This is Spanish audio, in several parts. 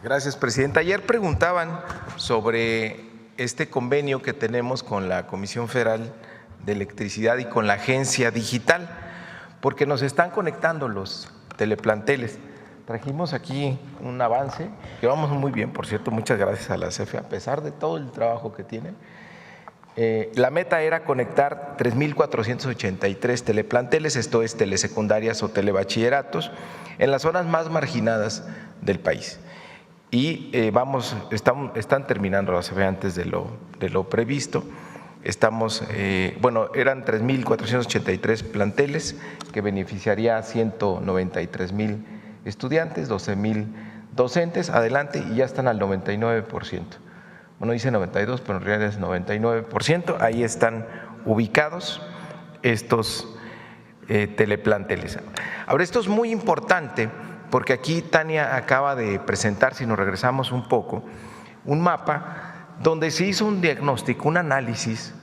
Gracias, presidenta. Ayer preguntaban sobre este convenio que tenemos con la Comisión Federal de Electricidad y con la Agencia Digital, porque nos están conectando los teleplanteles. Trajimos aquí un avance, que vamos muy bien, por cierto, muchas gracias a la CFE, a pesar de todo el trabajo que tienen. La meta era conectar 3,483 teleplanteles, esto es telesecundarias o telebachilleratos, en las zonas más marginadas del país. Y están terminando la CFE antes de lo previsto. Eran 3,483 planteles que beneficiaría a 193,000 estudiantes, 12,000 docentes, adelante, y ya están al 99%. Bueno, dice 92, pero en realidad es 99%. Ahí están ubicados estos teleplanteles. Ahora, esto es muy importante porque aquí Tania acaba de presentar, si nos regresamos un poco, un mapa donde se hizo un diagnóstico, un análisis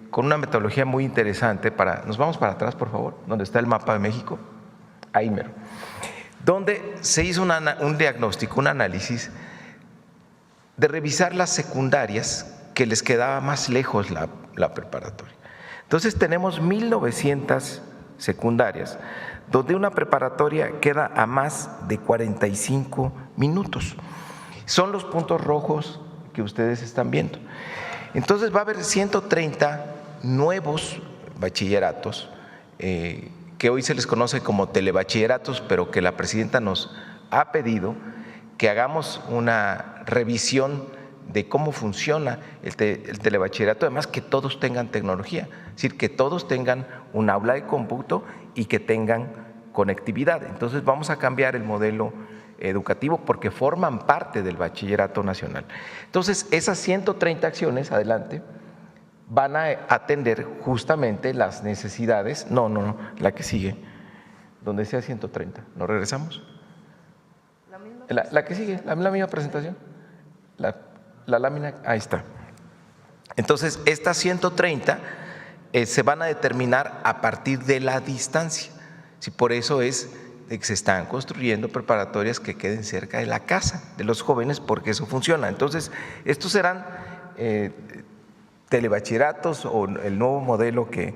con una metodología muy interesante. Nos vamos para atrás, por favor, donde está el mapa de México, ahí mero, donde se hizo un diagnóstico, un análisis de revisar las secundarias que les quedaba más lejos la preparatoria. Entonces tenemos 1,900 secundarias donde una preparatoria queda a más de 45 minutos. Son los puntos rojos que ustedes están viendo. Entonces va a haber 130 nuevos bachilleratos que hoy se les conoce como telebachilleratos, pero que la presidenta nos ha pedido que hagamos una revisión de cómo funciona el telebachillerato, además que todos tengan tecnología, es decir, que todos tengan un aula de cómputo y que tengan conectividad. Entonces vamos a cambiar el modelo educativo porque forman parte del bachillerato nacional. Entonces esas 130 acciones, adelante, van a atender justamente las necesidades. No, la que sigue, donde sea 130. ¿Nos regresamos? La que sigue, la misma presentación, la lámina, ahí está. Entonces, estas 130 se van a determinar a partir de la distancia. Por eso es que se están construyendo preparatorias que queden cerca de la casa de los jóvenes, porque eso funciona. Entonces, estos serán telebachilleratos o el nuevo modelo que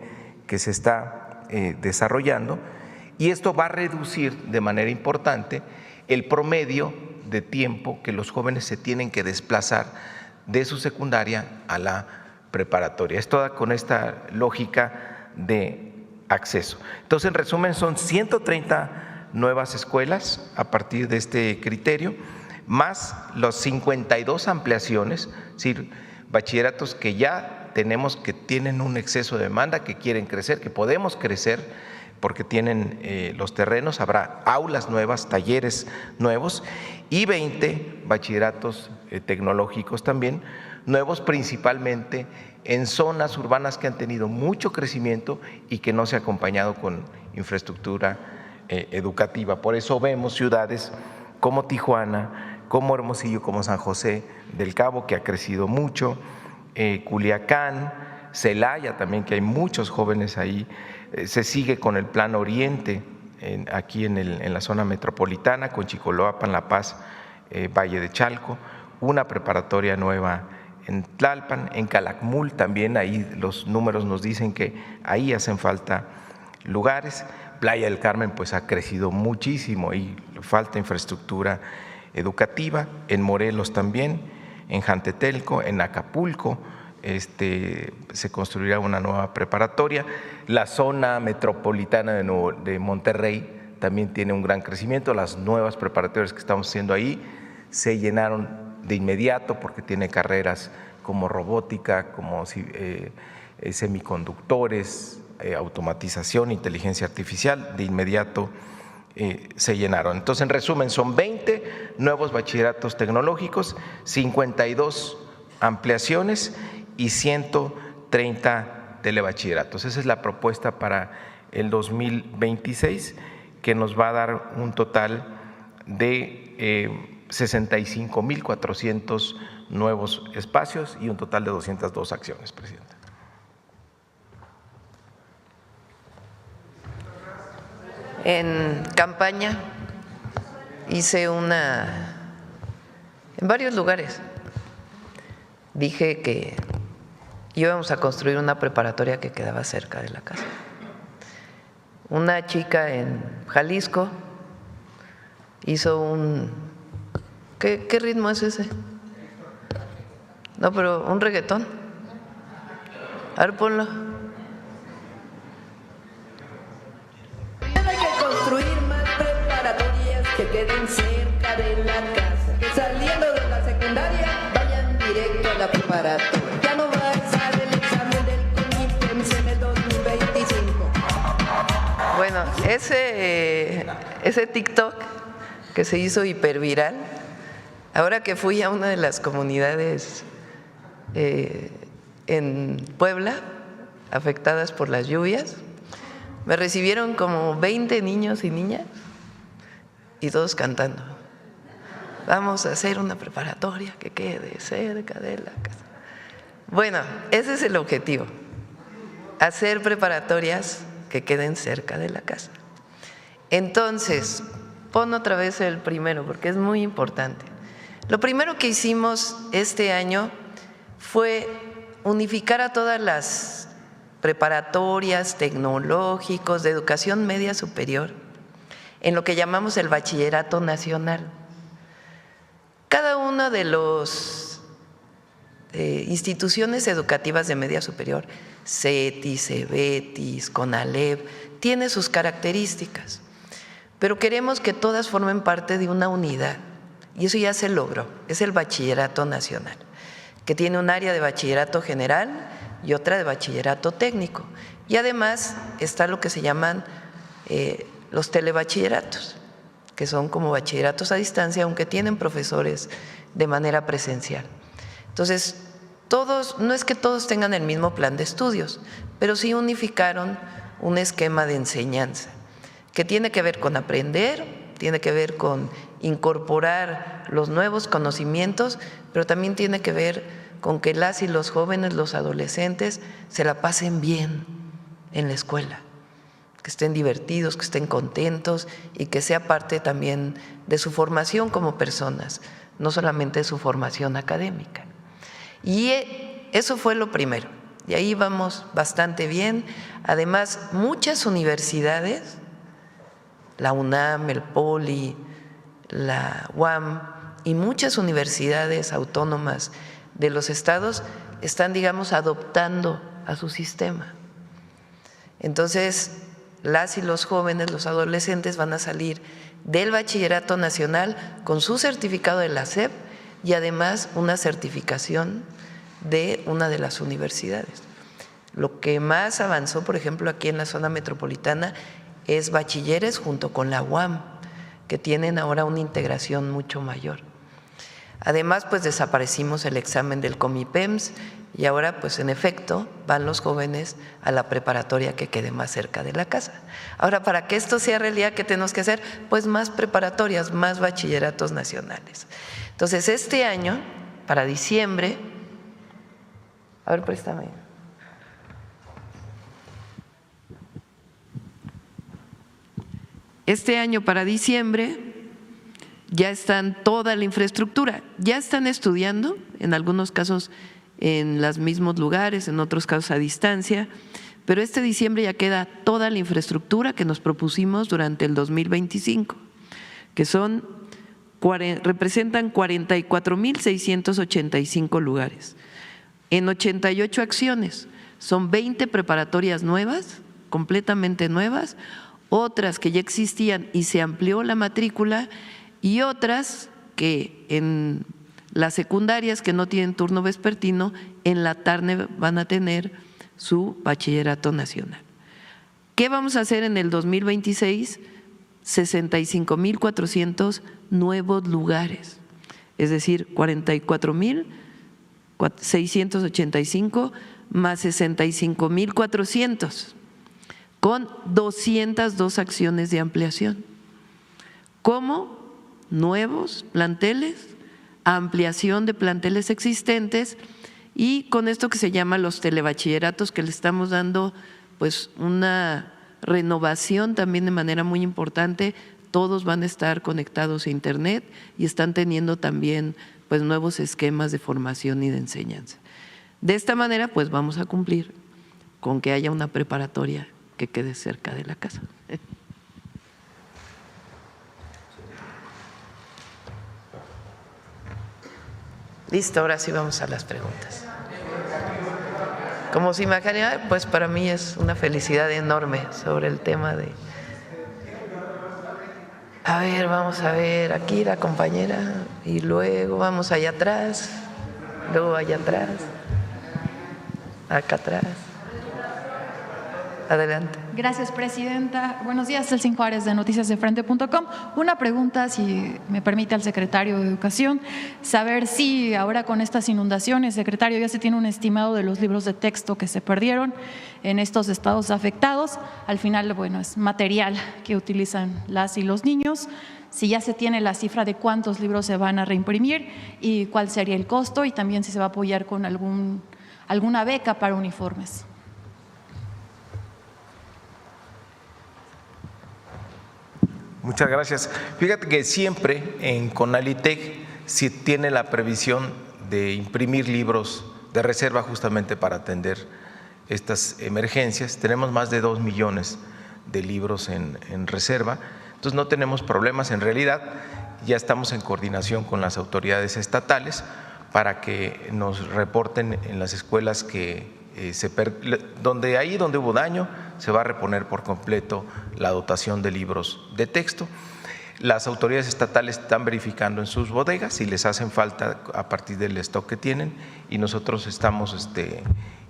se está desarrollando, y esto va a reducir de manera importante el promedio de tiempo que los jóvenes se tienen que desplazar de su secundaria a la preparatoria. Es toda con esta lógica de acceso. Entonces, en resumen, son 130 nuevas escuelas a partir de este criterio, más las 52 ampliaciones, es decir, bachilleratos que ya tenemos, que tienen un exceso de demanda, que quieren crecer, que podemos crecer porque tienen los terrenos. Habrá aulas nuevas, talleres nuevos y 20 bachilleratos tecnológicos también, nuevos principalmente en zonas urbanas que han tenido mucho crecimiento y que no se ha acompañado con infraestructura educativa. Por eso vemos ciudades como Tijuana, como Hermosillo, como San José del Cabo, que ha crecido mucho, Culiacán, Celaya también, que hay muchos jóvenes ahí. Se sigue con el Plan Oriente aquí en la zona metropolitana, con Chicoloapan, La Paz, Valle de Chalco, una preparatoria nueva en Tlalpan, en Calakmul también. Ahí los números nos dicen que ahí hacen falta lugares. Playa del Carmen pues ha crecido muchísimo y falta infraestructura educativa. En Morelos también, en Jantetelco, en Acapulco se construirá una nueva preparatoria. La zona metropolitana de Monterrey también tiene un gran crecimiento. Las nuevas preparatorias que estamos haciendo ahí se llenaron de inmediato porque tiene carreras como robótica, como semiconductores, automatización, inteligencia artificial. De inmediato se llenaron. Entonces, en resumen, son 20 nuevos bachilleratos tecnológicos, 52 ampliaciones y 130 telebachilleratos. Esa es la propuesta para el 2026, que nos va a dar un total de 65,400 nuevos espacios y un total de 202 acciones, presidenta. En campaña hice una en varios lugares. Dije que íbamos a construir una preparatoria que quedaba cerca de la casa. Una chica en Jalisco hizo un… ¿Qué ritmo es ese? No, pero un reggaetón. A ver, ponlo. Hay que construir más preparatorias que queden cerca de la casa. Que saliendo de la secundaria vayan directo a la preparatoria. Ya no va a estar el examen del CONIPEMS en el 2025. Bueno, ese TikTok que se hizo hiperviral, ahora que fui a una de las comunidades en Puebla afectadas por las lluvias, me recibieron como 20 niños y niñas y todos cantando. Vamos a hacer una preparatoria que quede cerca de la casa. Bueno, ese es el objetivo, hacer preparatorias que queden cerca de la casa. Entonces, pon otra vez el primero porque es muy importante. Lo primero que hicimos este año fue unificar a todas las preparatorias, tecnológicos, de educación media superior, en lo que llamamos el Bachillerato Nacional. Cada una de las instituciones educativas de media superior, CETIS, CEBETIS, CONALEP, tiene sus características, pero queremos que todas formen parte de una unidad y eso ya se logró, es el Bachillerato Nacional, que tiene un área de bachillerato general y otra de bachillerato técnico. Y además está lo que se llaman los telebachilleratos, que son como bachilleratos a distancia, aunque tienen profesores de manera presencial. Entonces, no es que todos tengan el mismo plan de estudios, pero sí unificaron un esquema de enseñanza que tiene que ver con aprender, tiene que ver con incorporar los nuevos conocimientos, pero también tiene que ver con que las y los jóvenes, los adolescentes, se la pasen bien en la escuela, que estén divertidos, que estén contentos y que sea parte también de su formación como personas, no solamente de su formación académica. Y eso fue lo primero, y ahí vamos bastante bien. Además, muchas universidades, la UNAM, el POLI, la UAM y muchas universidades autónomas de los estados están, digamos, adoptando a su sistema. Entonces, las y los jóvenes, los adolescentes van a salir del Bachillerato Nacional con su certificado de la SEP y además una certificación de una de las universidades. Lo que más avanzó, por ejemplo, aquí en la zona metropolitana es bachilleres junto con la UAM, que tienen ahora una integración mucho mayor. Además, pues desaparecimos el examen del CONIPEMS y ahora, pues en efecto, van los jóvenes a la preparatoria que quede más cerca de la casa. Ahora, para que esto sea realidad, ¿qué tenemos que hacer? Pues más preparatorias, más bachilleratos nacionales. Entonces, este año, para diciembre, a ver, préstame. Este año, para diciembre, ya están toda la infraestructura, ya están estudiando, en algunos casos en los mismos lugares, en otros casos a distancia, pero este diciembre ya queda toda la infraestructura que nos propusimos durante el 2025, que representan 44,685 lugares, en 88 acciones, son 20 preparatorias nuevas, completamente nuevas, otras que ya existían y se amplió la matrícula y otras que en las secundarias que no tienen turno vespertino, en la tarde van a tener su bachillerato nacional. ¿Qué vamos a hacer en el 2026? 65,400 nuevos lugares, es decir, 44,685 más 65,400, con 202 acciones de ampliación, como nuevos planteles, ampliación de planteles existentes y con esto que se llama los telebachilleratos, que le estamos dando pues una renovación también de manera muy importante. Todos van a estar conectados a internet y están teniendo también pues nuevos esquemas de formación y de enseñanza. De esta manera, pues vamos a cumplir con que haya una preparatoria que quede cerca de la casa. Listo, ahora sí vamos a las preguntas. Como se imaginará, pues para mí es una felicidad enorme sobre el tema de… A ver, vamos a ver, aquí la compañera, y luego vamos allá atrás, luego allá atrás, acá atrás. Adelante. Gracias, presidenta. Buenos días, Celsin Juárez de noticiasdefrente.com. Una pregunta, si me permite, al secretario de Educación, saber si ahora con estas inundaciones, secretario, ya se tiene un estimado de los libros de texto que se perdieron en estos estados afectados. Al final, bueno, es material que utilizan las y los niños. Si ya se tiene la cifra de cuántos libros se van a reimprimir y cuál sería el costo, y también si se va a apoyar con alguna beca para uniformes. Muchas gracias. Fíjate que siempre en Conalitec sí tiene la previsión de imprimir libros de reserva justamente para atender estas emergencias. Tenemos más de 2 millones de libros en reserva, entonces no tenemos problemas. En realidad ya estamos en coordinación con las autoridades estatales para que nos reporten en las escuelas que donde hubo daño, se va a reponer por completo la dotación de libros de texto. Las autoridades estatales están verificando en sus bodegas si les hacen falta a partir del stock que tienen, y nosotros estamos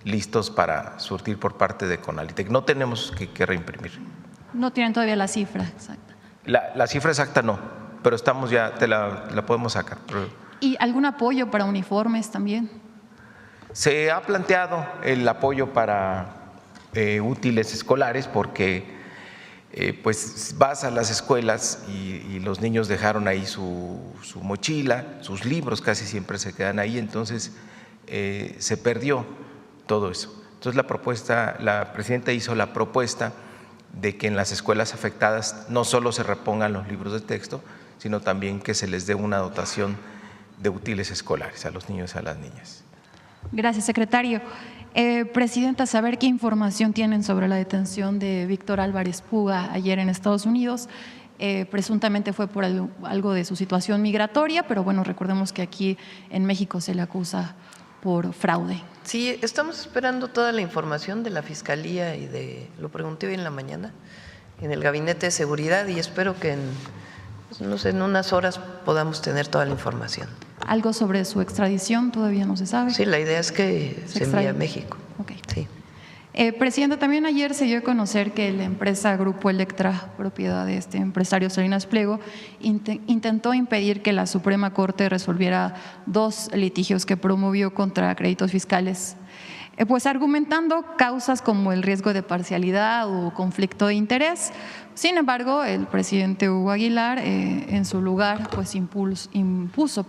listos para surtir por parte de Conalitec. No tenemos que reimprimir. No tienen todavía la cifra exacta. La cifra exacta no, pero estamos ya, la podemos sacar. ¿Y algún apoyo para uniformes también? Se ha planteado el apoyo para útiles escolares porque pues vas a las escuelas y los niños dejaron ahí su mochila, sus libros casi siempre se quedan ahí, entonces se perdió todo eso. Entonces la presidenta hizo la propuesta de que en las escuelas afectadas no solo se repongan los libros de texto, sino también que se les dé una dotación de útiles escolares a los niños y a las niñas. Gracias, secretario. Presidenta, saber qué información tienen sobre la detención de Víctor Álvarez Puga ayer en Estados Unidos. Presuntamente fue por algo de su situación migratoria, pero bueno, recordemos que aquí en México se le acusa por fraude. Sí, estamos esperando toda la información de la Fiscalía lo pregunté hoy en la mañana, en el Gabinete de Seguridad, y espero que en unas horas podamos tener toda la información. ¿Algo sobre su extradición todavía no se sabe? Sí, la idea es que se envíe a México. Okay. Sí. Presidenta, también ayer se dio a conocer que la empresa Grupo Electra, propiedad de este empresario Salinas Pliego, intentó impedir que la Suprema Corte resolviera 2 litigios que promovió contra créditos fiscales, pues argumentando causas como el riesgo de parcialidad o conflicto de interés. Sin embargo, el presidente Hugo Aguilar, en su lugar, pues impuso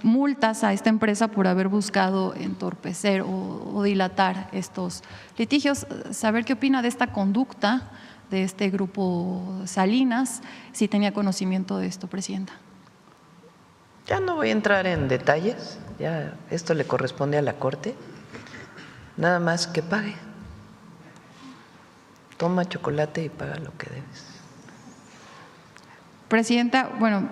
multas a esta empresa por haber buscado entorpecer o dilatar estos litigios. Saber qué opina de esta conducta de este grupo Salinas, si tenía conocimiento de esto, presidenta. Ya no voy a entrar en detalles, ya esto le corresponde a la Corte. Nada más que pague. Toma chocolate y paga lo que debes. Presidenta, bueno,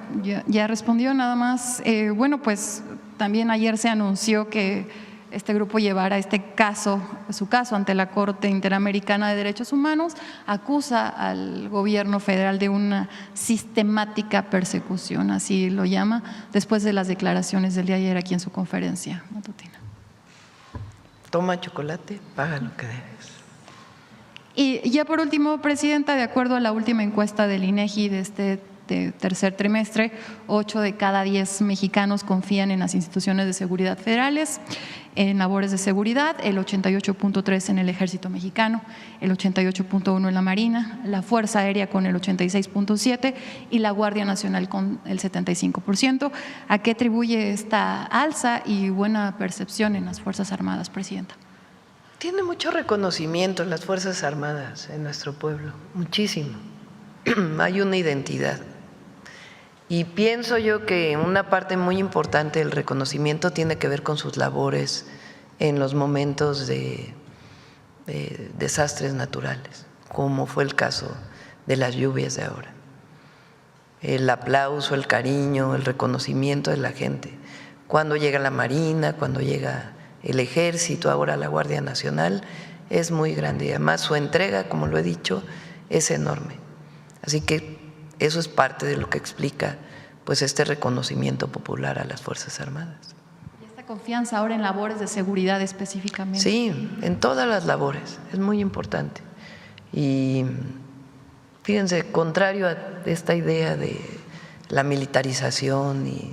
ya respondió nada más. Bueno, pues también ayer se anunció que este grupo llevará su caso ante la Corte Interamericana de Derechos Humanos. Acusa al gobierno federal de una sistemática persecución, así lo llama, después de las declaraciones del día de ayer aquí en su conferencia matutina. Toma chocolate, paga lo que debes. Y ya por último, presidenta, de acuerdo a la última encuesta del INEGI de este tercer trimestre, 8 de cada 10 mexicanos confían en las instituciones de seguridad federales, en labores de seguridad, el 88.3% en el Ejército Mexicano, el 88.1% en la Marina, la Fuerza Aérea con el 86.7% y la Guardia Nacional con el 75%. ¿A qué atribuye esta alza y buena percepción en las Fuerzas Armadas, presidenta? Tiene mucho reconocimiento en las Fuerzas Armadas en nuestro pueblo, muchísimo. Hay una identidad. Y pienso yo que una parte muy importante del reconocimiento tiene que ver con sus labores en los momentos de desastres naturales, como fue el caso de las lluvias de ahora. El aplauso, el cariño, el reconocimiento de la gente. Cuando llega la Marina, cuando llega el Ejército, ahora la Guardia Nacional, es muy grande. Y además su entrega, como lo he dicho, es enorme. Así que eso es parte de lo que explica pues este reconocimiento popular a las Fuerzas Armadas. ¿Y esta confianza ahora en labores de seguridad específicamente? Sí, en todas las labores, es muy importante. Y fíjense, contrario a esta idea de la militarización y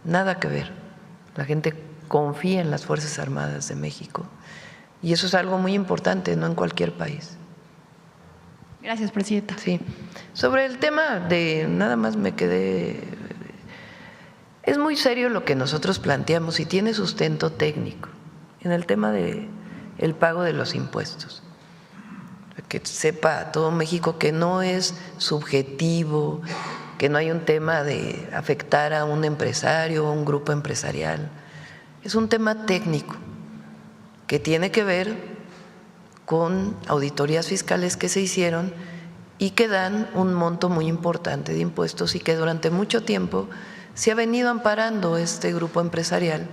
nada que ver, la gente confía en las Fuerzas Armadas de México y eso es algo muy importante, no en cualquier país. Gracias, presidenta. Sí. Sobre el tema de, nada más me quedé, es muy serio lo que nosotros planteamos y tiene sustento técnico en el tema de el pago de los impuestos. Que sepa todo México que no es subjetivo, que no hay un tema de afectar a un empresario o un grupo empresarial. Es un tema técnico que tiene que ver con auditorías fiscales que se hicieron y que dan un monto muy importante de impuestos y que durante mucho tiempo se ha venido amparando este grupo empresarial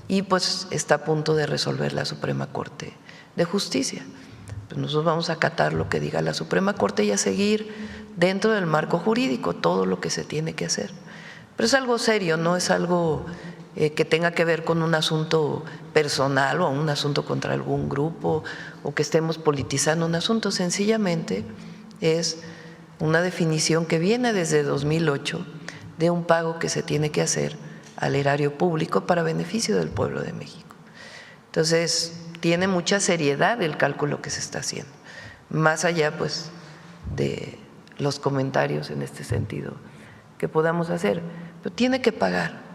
y pues está a punto de resolver la Suprema Corte de Justicia. Pues nosotros vamos a acatar lo que diga la Suprema Corte y a seguir dentro del marco jurídico todo lo que se tiene que hacer. Pero es algo serio, no es algo que tenga que ver con un asunto personal o un asunto contra algún grupo o que estemos politizando un asunto, sencillamente es una definición que viene desde 2008 de un pago que se tiene que hacer al erario público para beneficio del pueblo de México. Entonces, tiene mucha seriedad el cálculo que se está haciendo, más allá pues de los comentarios en este sentido que podamos hacer, pero tiene que pagar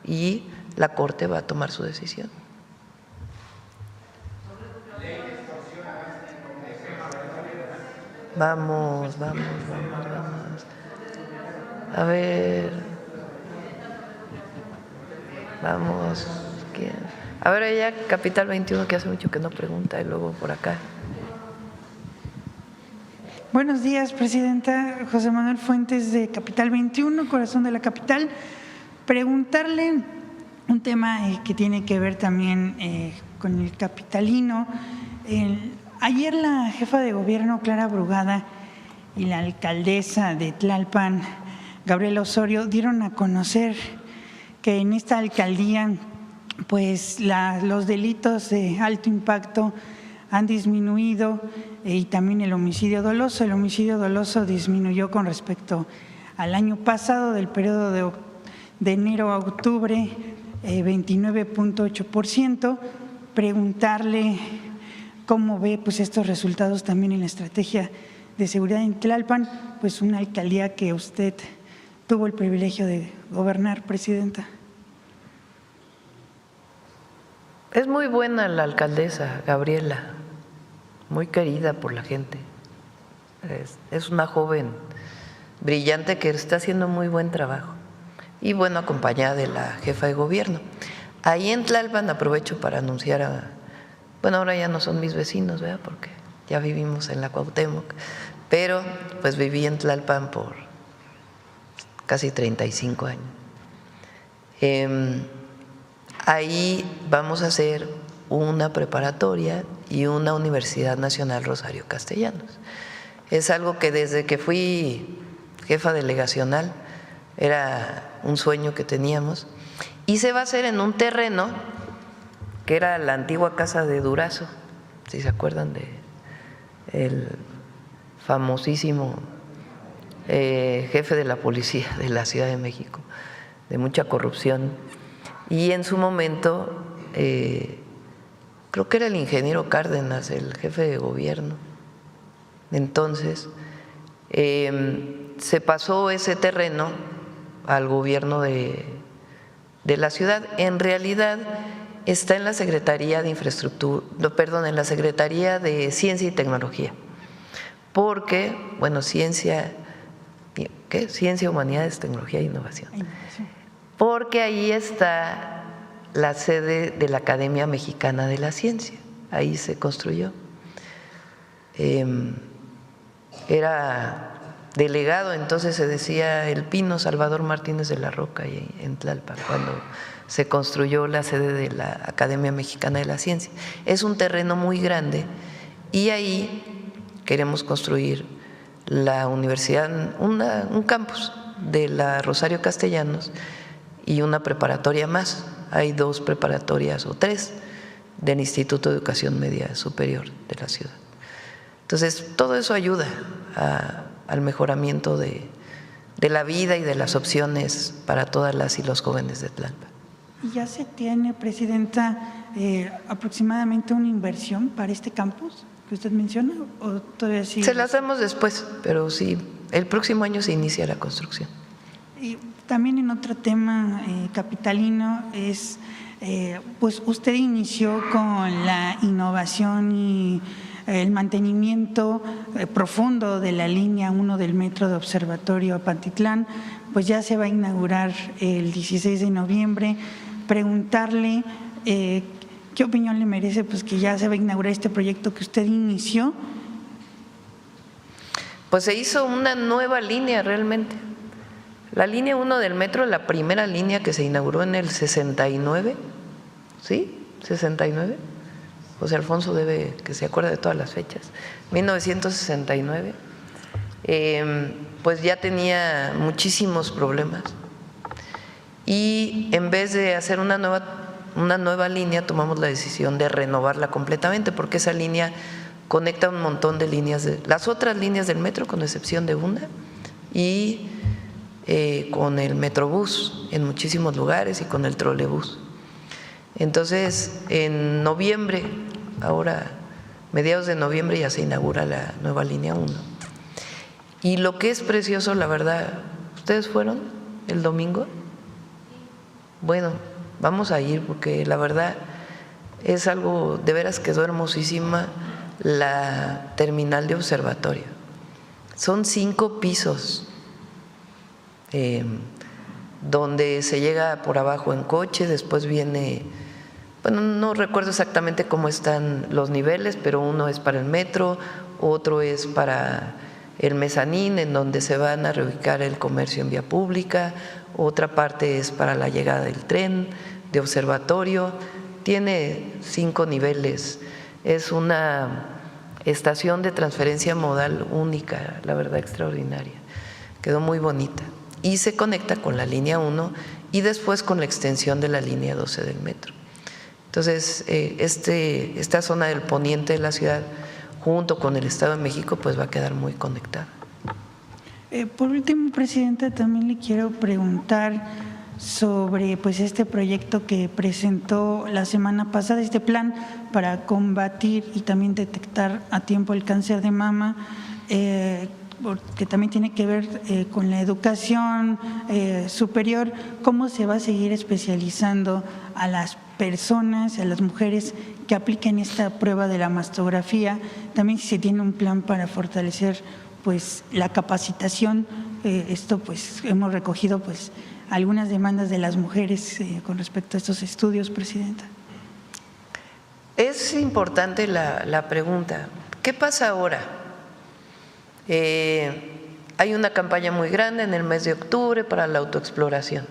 y la Corte va a tomar su decisión. Vamos. A ver. Vamos. ¿Quién? A ver, ella, Capital 21, que hace mucho que no pregunta, y luego por acá. Buenos días, presidenta. José Manuel Fuentes, de Capital 21, corazón de la capital. Preguntarle un tema que tiene que ver también con el capitalino. Ayer la jefa de gobierno, Clara Brugada, y la alcaldesa de Tlalpan, Gabriela Osorio, dieron a conocer que en esta alcaldía pues los delitos de alto impacto han disminuido y también el homicidio doloso. El homicidio doloso disminuyó con respecto al año pasado, del periodo de enero a octubre, 29.8%. Preguntarle cómo ve pues estos resultados también en la estrategia de seguridad en Tlalpan, pues una alcaldía que usted tuvo el privilegio de gobernar, presidenta. Es muy buena la alcaldesa Gabriela, muy querida por la gente. Es una joven brillante que está haciendo muy buen trabajo y bueno, acompañada de la jefa de gobierno. Ahí en Tlalpan aprovecho para anunciar bueno, ahora ya no son mis vecinos, ¿verdad? Porque ya vivimos en la Cuauhtémoc, pero pues viví en Tlalpan por casi 35 años. Ahí vamos a hacer una preparatoria y una Universidad Nacional Rosario Castellanos. Es algo que desde que fui jefa delegacional era un sueño que teníamos y se va a hacer en un terreno que era la antigua casa de Durazo, si se acuerdan de el famosísimo jefe de la policía de la Ciudad de México, de mucha corrupción. Y en su momento, creo que era el ingeniero Cárdenas, el jefe de gobierno. Entonces, se pasó ese terreno al gobierno de la ciudad. En realidad está en la Secretaría de Infraestructura, perdón, en la Secretaría de Ciencia y Tecnología, porque, bueno, ciencia, ¿qué? Ciencia, Humanidades, Tecnología e Innovación. Porque ahí está la sede de la Academia Mexicana de la Ciencia, ahí se construyó. Era delegado, entonces se decía El Pino, Salvador Martínez de la Roca, ahí en Tlalpan, cuando se construyó la sede de la Academia Mexicana de la Ciencia. Es un terreno muy grande y ahí queremos construir la universidad, un campus de la Rosario Castellanos y una preparatoria más. Hay 2 preparatorias o 3 del Instituto de Educación Media Superior de la ciudad. Entonces, todo eso ayuda al mejoramiento de la vida y de las opciones para todas las y los jóvenes de Tlalpan. ¿Y ya se tiene, Presidenta, aproximadamente una inversión para este campus que usted menciona? ¿O todavía sí? Se las damos después, pero sí, el próximo año se inicia la construcción. Y también en otro tema capitalino es, pues usted inició con la innovación y el mantenimiento profundo de la línea 1 del metro de Observatorio a Pantitlán, pues ya se va a inaugurar el 16 de noviembre. Preguntarle qué opinión le merece, pues que ya se va a inaugurar este proyecto que usted inició. Pues se hizo una nueva línea realmente. La línea 1 del metro, la primera línea que se inauguró en el 69, ¿sí? 69. José Alfonso debe que se acuerda de todas las fechas. 1969, pues ya tenía muchísimos problemas. Y en vez de hacer una nueva línea, tomamos la decisión de renovarla completamente, porque esa línea conecta un montón de líneas, las otras líneas del metro, con excepción de una, y con el Metrobús en muchísimos lugares y con el trolebús. Entonces, en noviembre, ahora mediados de noviembre, ya se inaugura la nueva línea 1. Y lo que es precioso, la verdad, ¿ustedes fueron el domingo? Bueno, vamos a ir porque la verdad es algo, de veras quedó hermosísima la terminal de observatorio. Son 5 pisos. Donde se llega por abajo en coche, después viene, bueno, no recuerdo exactamente cómo están los niveles, pero uno es para el metro, otro es para el mezanín, en donde se van a reubicar el comercio en vía pública, otra parte es para la llegada del tren de observatorio, tiene 5 niveles, es una estación de transferencia modal única, la verdad extraordinaria, quedó muy bonita. Y se conecta con la línea 1 y después con la extensión de la línea 12 del metro. Entonces, esta zona del poniente de la ciudad, junto con el Estado de México, pues va a quedar muy conectada. Por último, Presidenta, también le quiero preguntar sobre pues este proyecto que presentó la semana pasada, este plan para combatir y también detectar a tiempo el cáncer de mama, que también tiene que ver con la educación superior. ¿Cómo se va a seguir especializando a las personas, a las mujeres que apliquen esta prueba de la mastografía? También si se tiene un plan para fortalecer pues la capacitación. Esto pues hemos recogido pues algunas demandas de las mujeres con respecto a estos estudios, Presidenta. Es importante la pregunta. ¿Qué pasa ahora? Hay una campaña muy grande en el mes de octubre para la autoexploración.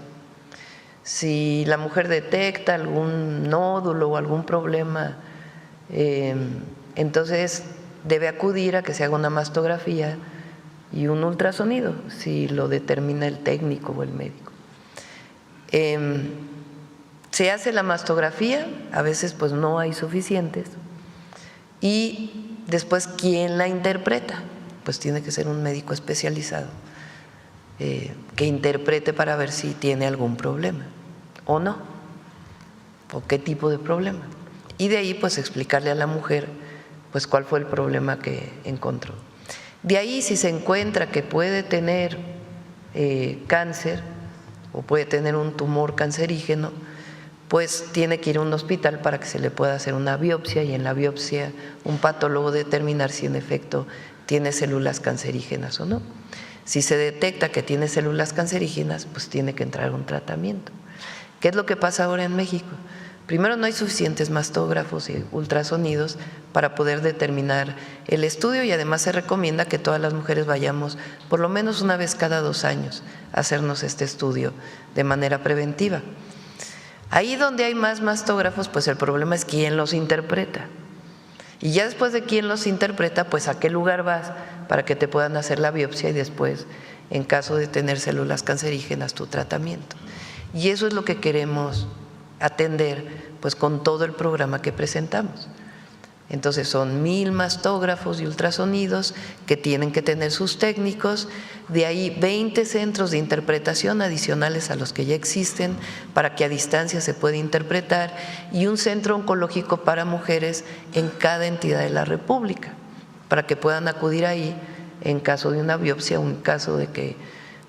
Si la mujer detecta algún nódulo o algún problema, entonces debe acudir a que se haga una mastografía y un ultrasonido, si lo determina el técnico o el médico. Se hace la mastografía, a veces pues no hay suficientes, y después ¿quién la interpreta? Pues tiene que ser un médico especializado que interprete para ver si tiene algún problema o no, o qué tipo de problema. Y de ahí pues explicarle a la mujer pues cuál fue el problema que encontró. De ahí, si se encuentra que puede tener cáncer o puede tener un tumor cancerígeno, pues tiene que ir a un hospital para que se le pueda hacer una biopsia y en la biopsia un patólogo determinar si en efecto tiene células cancerígenas o no. Si se detecta que tiene células cancerígenas, pues tiene que entrar un tratamiento. ¿Qué es lo que pasa ahora en México? Primero, no hay suficientes mastógrafos y ultrasonidos para poder determinar el estudio, y además se recomienda que todas las mujeres vayamos por lo menos una vez cada 2 años a hacernos este estudio de manera preventiva. Ahí donde hay más mastógrafos, pues el problema es quién los interpreta. Y ya después de quién los interpreta, pues a qué lugar vas para que te puedan hacer la biopsia y después, en caso de tener células cancerígenas, tu tratamiento. Y eso es lo que queremos atender pues con todo el programa que presentamos. Entonces son 1000 mastógrafos y ultrasonidos que tienen que tener sus técnicos, de ahí 20 centros de interpretación adicionales a los que ya existen para que a distancia se pueda interpretar, y un centro oncológico para mujeres en cada entidad de la República para que puedan acudir ahí en caso de una biopsia o en caso de que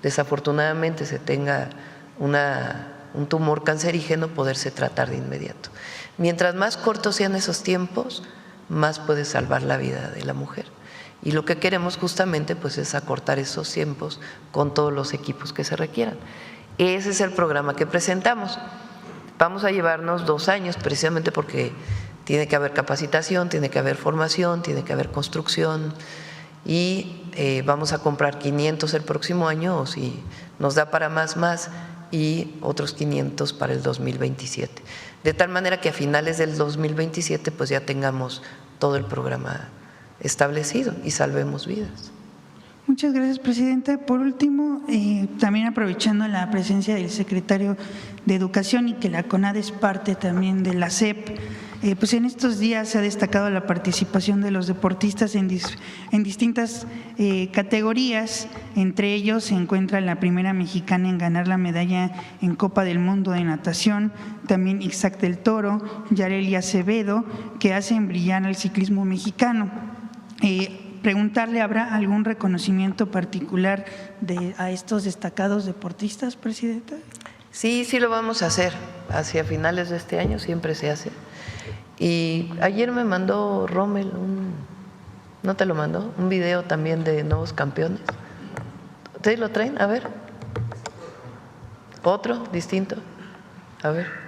desafortunadamente se tenga un tumor cancerígeno, poderse tratar de inmediato. Mientras más cortos sean esos tiempos, más puede salvar la vida de la mujer. Y lo que queremos justamente pues es acortar esos tiempos con todos los equipos que se requieran. Ese es el programa que presentamos. Vamos a llevarnos 2 años precisamente porque tiene que haber capacitación, tiene que haber formación, tiene que haber construcción, y vamos a comprar 500 el próximo año, o si nos da para más, y otros 500 para el 2027. De tal manera que a finales del 2027 pues ya tengamos todo el programa establecido y salvemos vidas. Muchas gracias, presidenta. Por último, también aprovechando la presencia del secretario de Educación y que la CONADE es parte también de la SEP, pues en estos días se ha destacado la participación de los deportistas en distintas categorías. Entre ellos se encuentra la primera mexicana en ganar la medalla en Copa del Mundo de natación, también Isaac del Toro, Yareli Acevedo, que hacen brillar al ciclismo mexicano. Preguntarle, ¿habrá algún reconocimiento particular a estos destacados deportistas, presidenta? Sí, lo vamos a hacer. Hacia finales de este año siempre se hace. Y ayer me mandó Rommel, ¿no te lo mandó? Un video también de nuevos campeones. ¿Ustedes lo traen? A ver. ¿Otro distinto? A ver.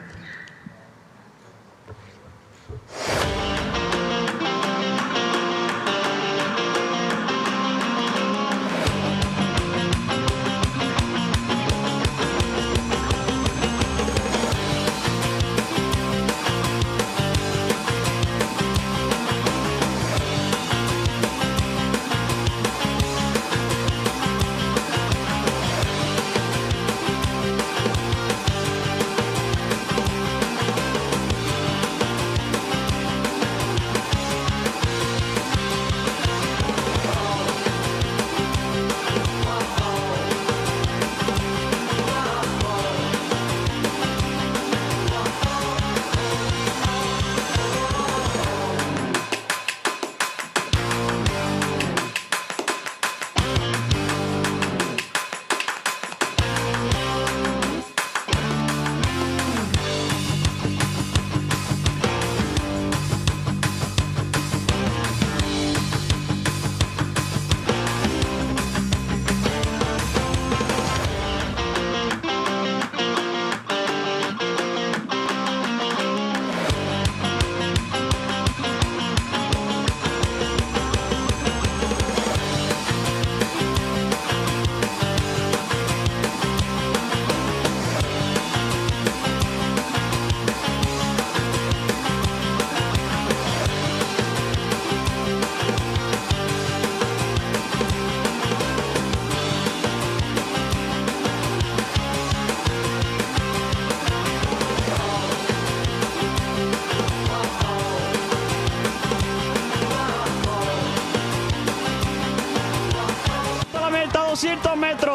meta,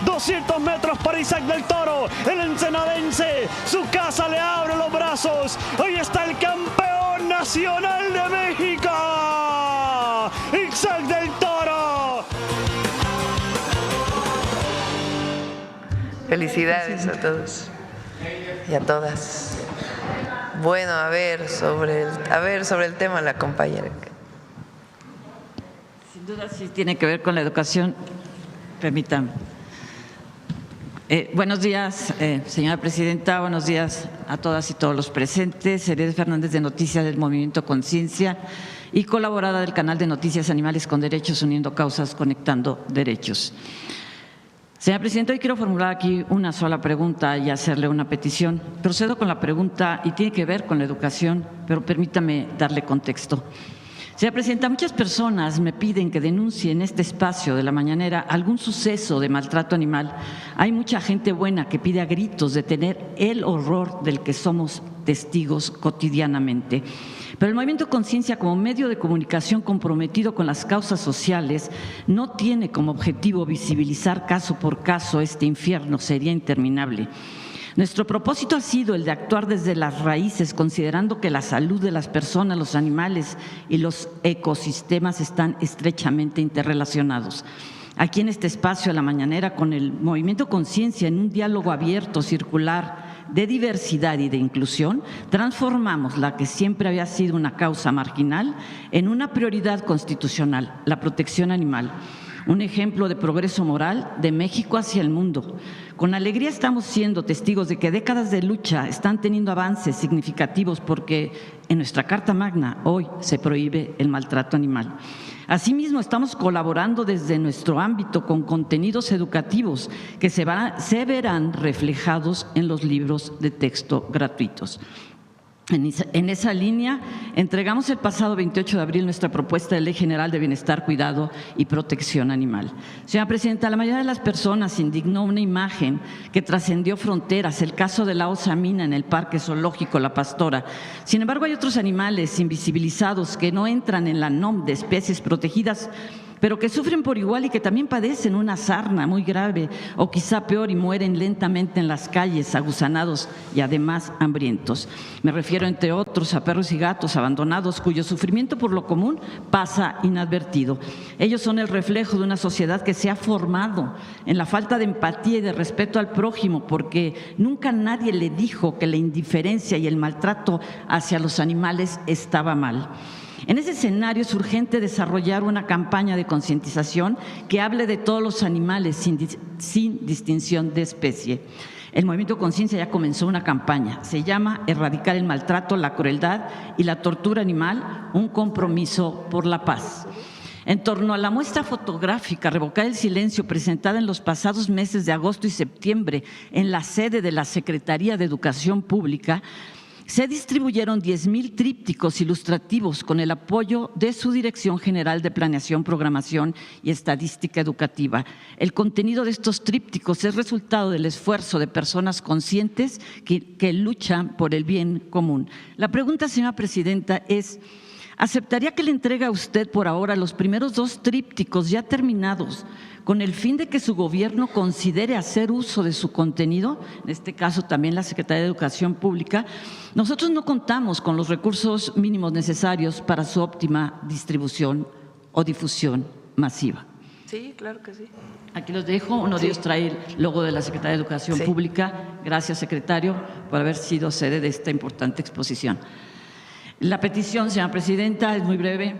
200 metros para Isaac del Toro, el ensenadense, su casa le abre los brazos, ahí está el campeón nacional de México, Isaac del Toro. Felicidades a todos y a todas. Bueno, a ver sobre el tema la compañera. Sin duda sí tiene que ver con la educación. Permítame. Buenos días, señora presidenta. Buenos días a todas y todos los presentes. Ceres Fernández, de Noticias del Movimiento Conciencia y colaboradora del canal de Noticias Animales con Derechos, uniendo causas, conectando derechos. Señora presidenta, hoy quiero formular aquí una sola pregunta y hacerle una petición. Procedo con la pregunta y tiene que ver con la educación, pero permítame darle contexto. Señora presidenta, muchas personas me piden que denuncie en este espacio de la mañanera algún suceso de maltrato animal. Hay mucha gente buena que pide a gritos detener el horror del que somos testigos cotidianamente. Pero el Movimiento Conciencia, como medio de comunicación comprometido con las causas sociales, no tiene como objetivo visibilizar caso por caso este infierno, sería interminable. Nuestro propósito ha sido el de actuar desde las raíces, considerando que la salud de las personas, los animales y los ecosistemas están estrechamente interrelacionados. Aquí en este espacio, a la mañanera, con el Movimiento Conciencia, en un diálogo abierto, circular, de diversidad y de inclusión, transformamos la que siempre había sido una causa marginal en una prioridad constitucional, la protección animal. Un ejemplo de progreso moral de México hacia el mundo. Con alegría estamos siendo testigos de que décadas de lucha están teniendo avances significativos, porque en nuestra Carta Magna hoy se prohíbe el maltrato animal. Asimismo, estamos colaborando desde nuestro ámbito con contenidos educativos que se verán reflejados en los libros de texto gratuitos. En esa línea, entregamos el pasado 28 de abril nuestra propuesta de Ley General de Bienestar, Cuidado y Protección Animal. Señora presidenta, la mayoría de las personas indignó una imagen que trascendió fronteras, el caso de la osa mina en el Parque Zoológico La Pastora. Sin embargo, hay otros animales invisibilizados que no entran en la NOM de especies protegidas, pero que sufren por igual y que también padecen una sarna muy grave o quizá peor y mueren lentamente en las calles, aguzanados y además hambrientos. Me refiero, entre otros, a perros y gatos abandonados cuyo sufrimiento por lo común pasa inadvertido. Ellos son el reflejo de una sociedad que se ha formado en la falta de empatía y de respeto al prójimo, porque nunca nadie le dijo que la indiferencia y el maltrato hacia los animales estaba mal. En ese escenario es urgente desarrollar una campaña de concientización que hable de todos los animales sin distinción de especie. El Movimiento Conciencia ya comenzó una campaña, se llama Erradicar el maltrato, la crueldad y la tortura animal, un compromiso por la paz. En torno a la muestra fotográfica Revocar el Silencio, presentada en los pasados meses de agosto y septiembre en la sede de la Secretaría de Educación Pública, se distribuyeron 10,000 trípticos ilustrativos con el apoyo de su Dirección General de Planeación, Programación y Estadística Educativa. El contenido de estos trípticos es resultado del esfuerzo de personas conscientes que luchan por el bien común. La pregunta, señora presidenta, es: ¿aceptaría que le entregue a usted por ahora los primeros 2 trípticos ya terminados, con el fin de que su gobierno considere hacer uso de su contenido? En este caso también la Secretaría de Educación Pública. Nosotros no contamos con los recursos mínimos necesarios para su óptima distribución o difusión masiva. Sí, claro que sí. Aquí los dejo. Uno de ellos trae el logo de la Secretaría de Educación Pública. Gracias, secretario, por haber sido sede de esta importante exposición. La petición, señora presidenta, es muy breve.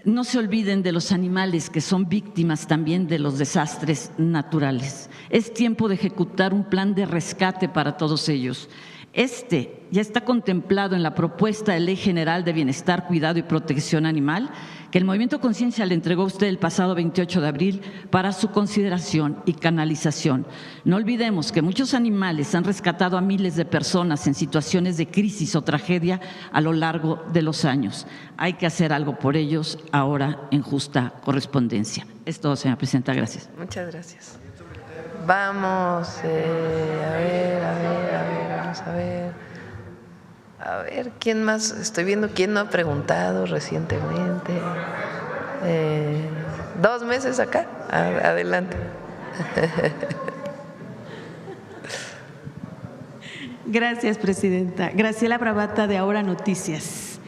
No se olviden de los animales que son víctimas también de los desastres naturales. Es tiempo de ejecutar un plan de rescate para todos ellos. Este ya está contemplado en la propuesta de Ley General de Bienestar, Cuidado y Protección Animal, que el Movimiento Conciencia le entregó a usted el pasado 28 de abril para su consideración y canalización. No olvidemos que muchos animales han rescatado a miles de personas en situaciones de crisis o tragedia a lo largo de los años. Hay que hacer algo por ellos ahora en justa correspondencia. Es todo, señora presidenta. Gracias. Muchas gracias. Vamos, vamos a ver. A ver, ¿quién más? Estoy viendo quién no ha preguntado recientemente. 2 meses acá. Adelante. Gracias, presidenta. Graciela Bravata, de Ahora Noticias.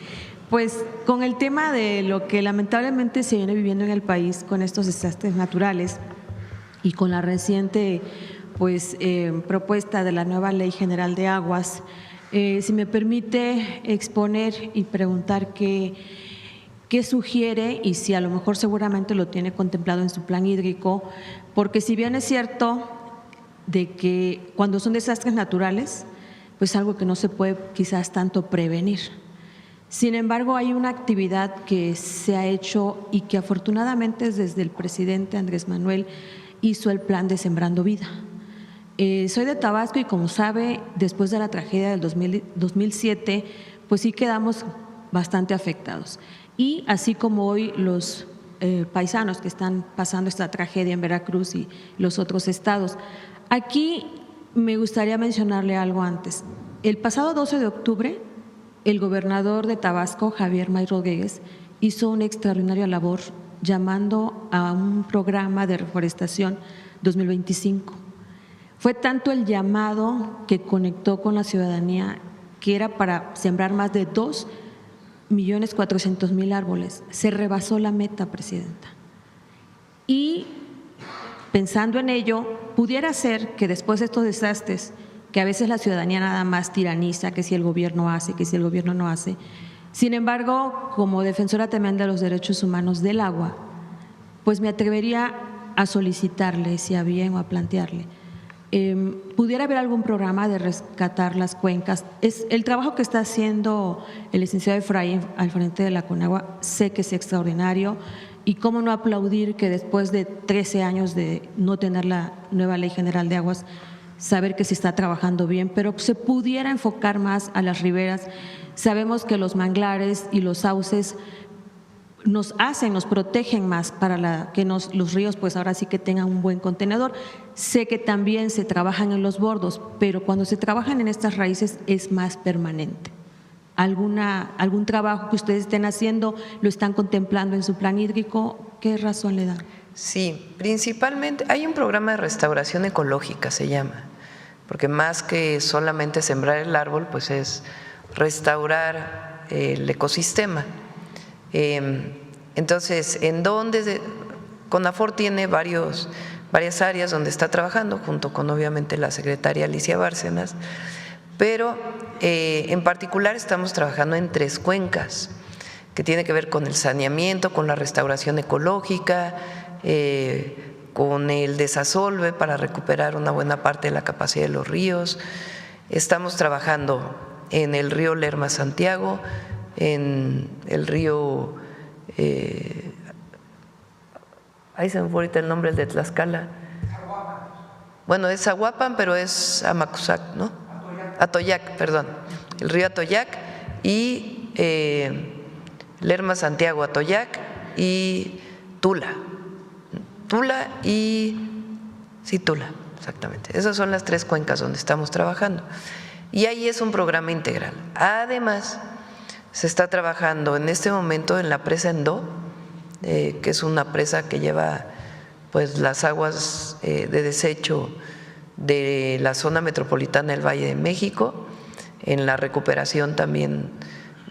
Pues con el tema de lo que lamentablemente se viene viviendo en el país con estos desastres naturales y con la reciente propuesta de la nueva Ley General de Aguas, si me permite exponer y preguntar qué qué sugiere y si a lo mejor seguramente lo tiene contemplado en su plan hídrico, porque si bien es cierto de que cuando son desastres naturales, pues algo que no se puede quizás tanto prevenir. Sin embargo, hay una actividad que se ha hecho y que afortunadamente desde el presidente Andrés Manuel hizo el plan de Sembrando Vida. Soy de Tabasco y como sabe, después de la tragedia del 2007, pues sí quedamos bastante afectados. Y así como hoy los paisanos que están pasando esta tragedia en Veracruz y los otros estados. Aquí me gustaría mencionarle algo antes. El pasado 12 de octubre, el gobernador de Tabasco, Javier May Rodríguez, hizo una extraordinaria labor llamando a un programa de reforestación 2025. Fue tanto el llamado que conectó con la ciudadanía que era para sembrar más de 2.400.000 árboles. Se rebasó la meta, presidenta. Y pensando en ello, pudiera ser que después de estos desastres, que a veces la ciudadanía nada más tiraniza, que si el gobierno hace, que si el gobierno no hace. Sin embargo, como defensora también de los derechos humanos del agua, pues me atrevería a solicitarle, si a bien o a plantearle, pudiera haber algún programa de rescatar las cuencas. Es el trabajo que está haciendo el licenciado Efraín al frente de la Conagua, sé que es extraordinario, y cómo no aplaudir que después de 13 años de no tener la nueva Ley General de Aguas, saber que se está trabajando bien, pero se pudiera enfocar más a las riberas. Sabemos que los manglares y los sauces nos protegen más para que los ríos pues ahora sí que tengan un buen contenedor. Sé que también se trabajan en los bordos, pero cuando se trabajan en estas raíces es más permanente. ¿Algún trabajo que ustedes estén haciendo, lo están contemplando en su plan hídrico? ¿Qué razón le dan? Sí, principalmente hay un programa de restauración ecológica, se llama, porque más que solamente sembrar el árbol, pues es restaurar el ecosistema. Entonces, CONAFOR tiene varias áreas donde está trabajando, junto con obviamente la secretaria Alicia Bárcenas, pero en particular estamos trabajando en 3 cuencas, que tiene que ver con el saneamiento, con la restauración ecológica, con el desasolve para recuperar una buena parte de la capacidad de los ríos. Estamos trabajando en el río Lerma-Santiago, en el río, ahí se me fue ahorita el nombre, el de Tlaxcala. Bueno, es Aguapan, pero es Amacuzac, ¿no? Atoyac, perdón. El río Atoyac y Lerma-Santiago, Atoyac y Tula. Tula, exactamente. Esas son las 3 cuencas donde estamos trabajando. Y ahí es un programa integral. Además, se está trabajando en este momento en la presa Endó, que es una presa que lleva pues las aguas de desecho de la zona metropolitana del Valle de México, en la recuperación también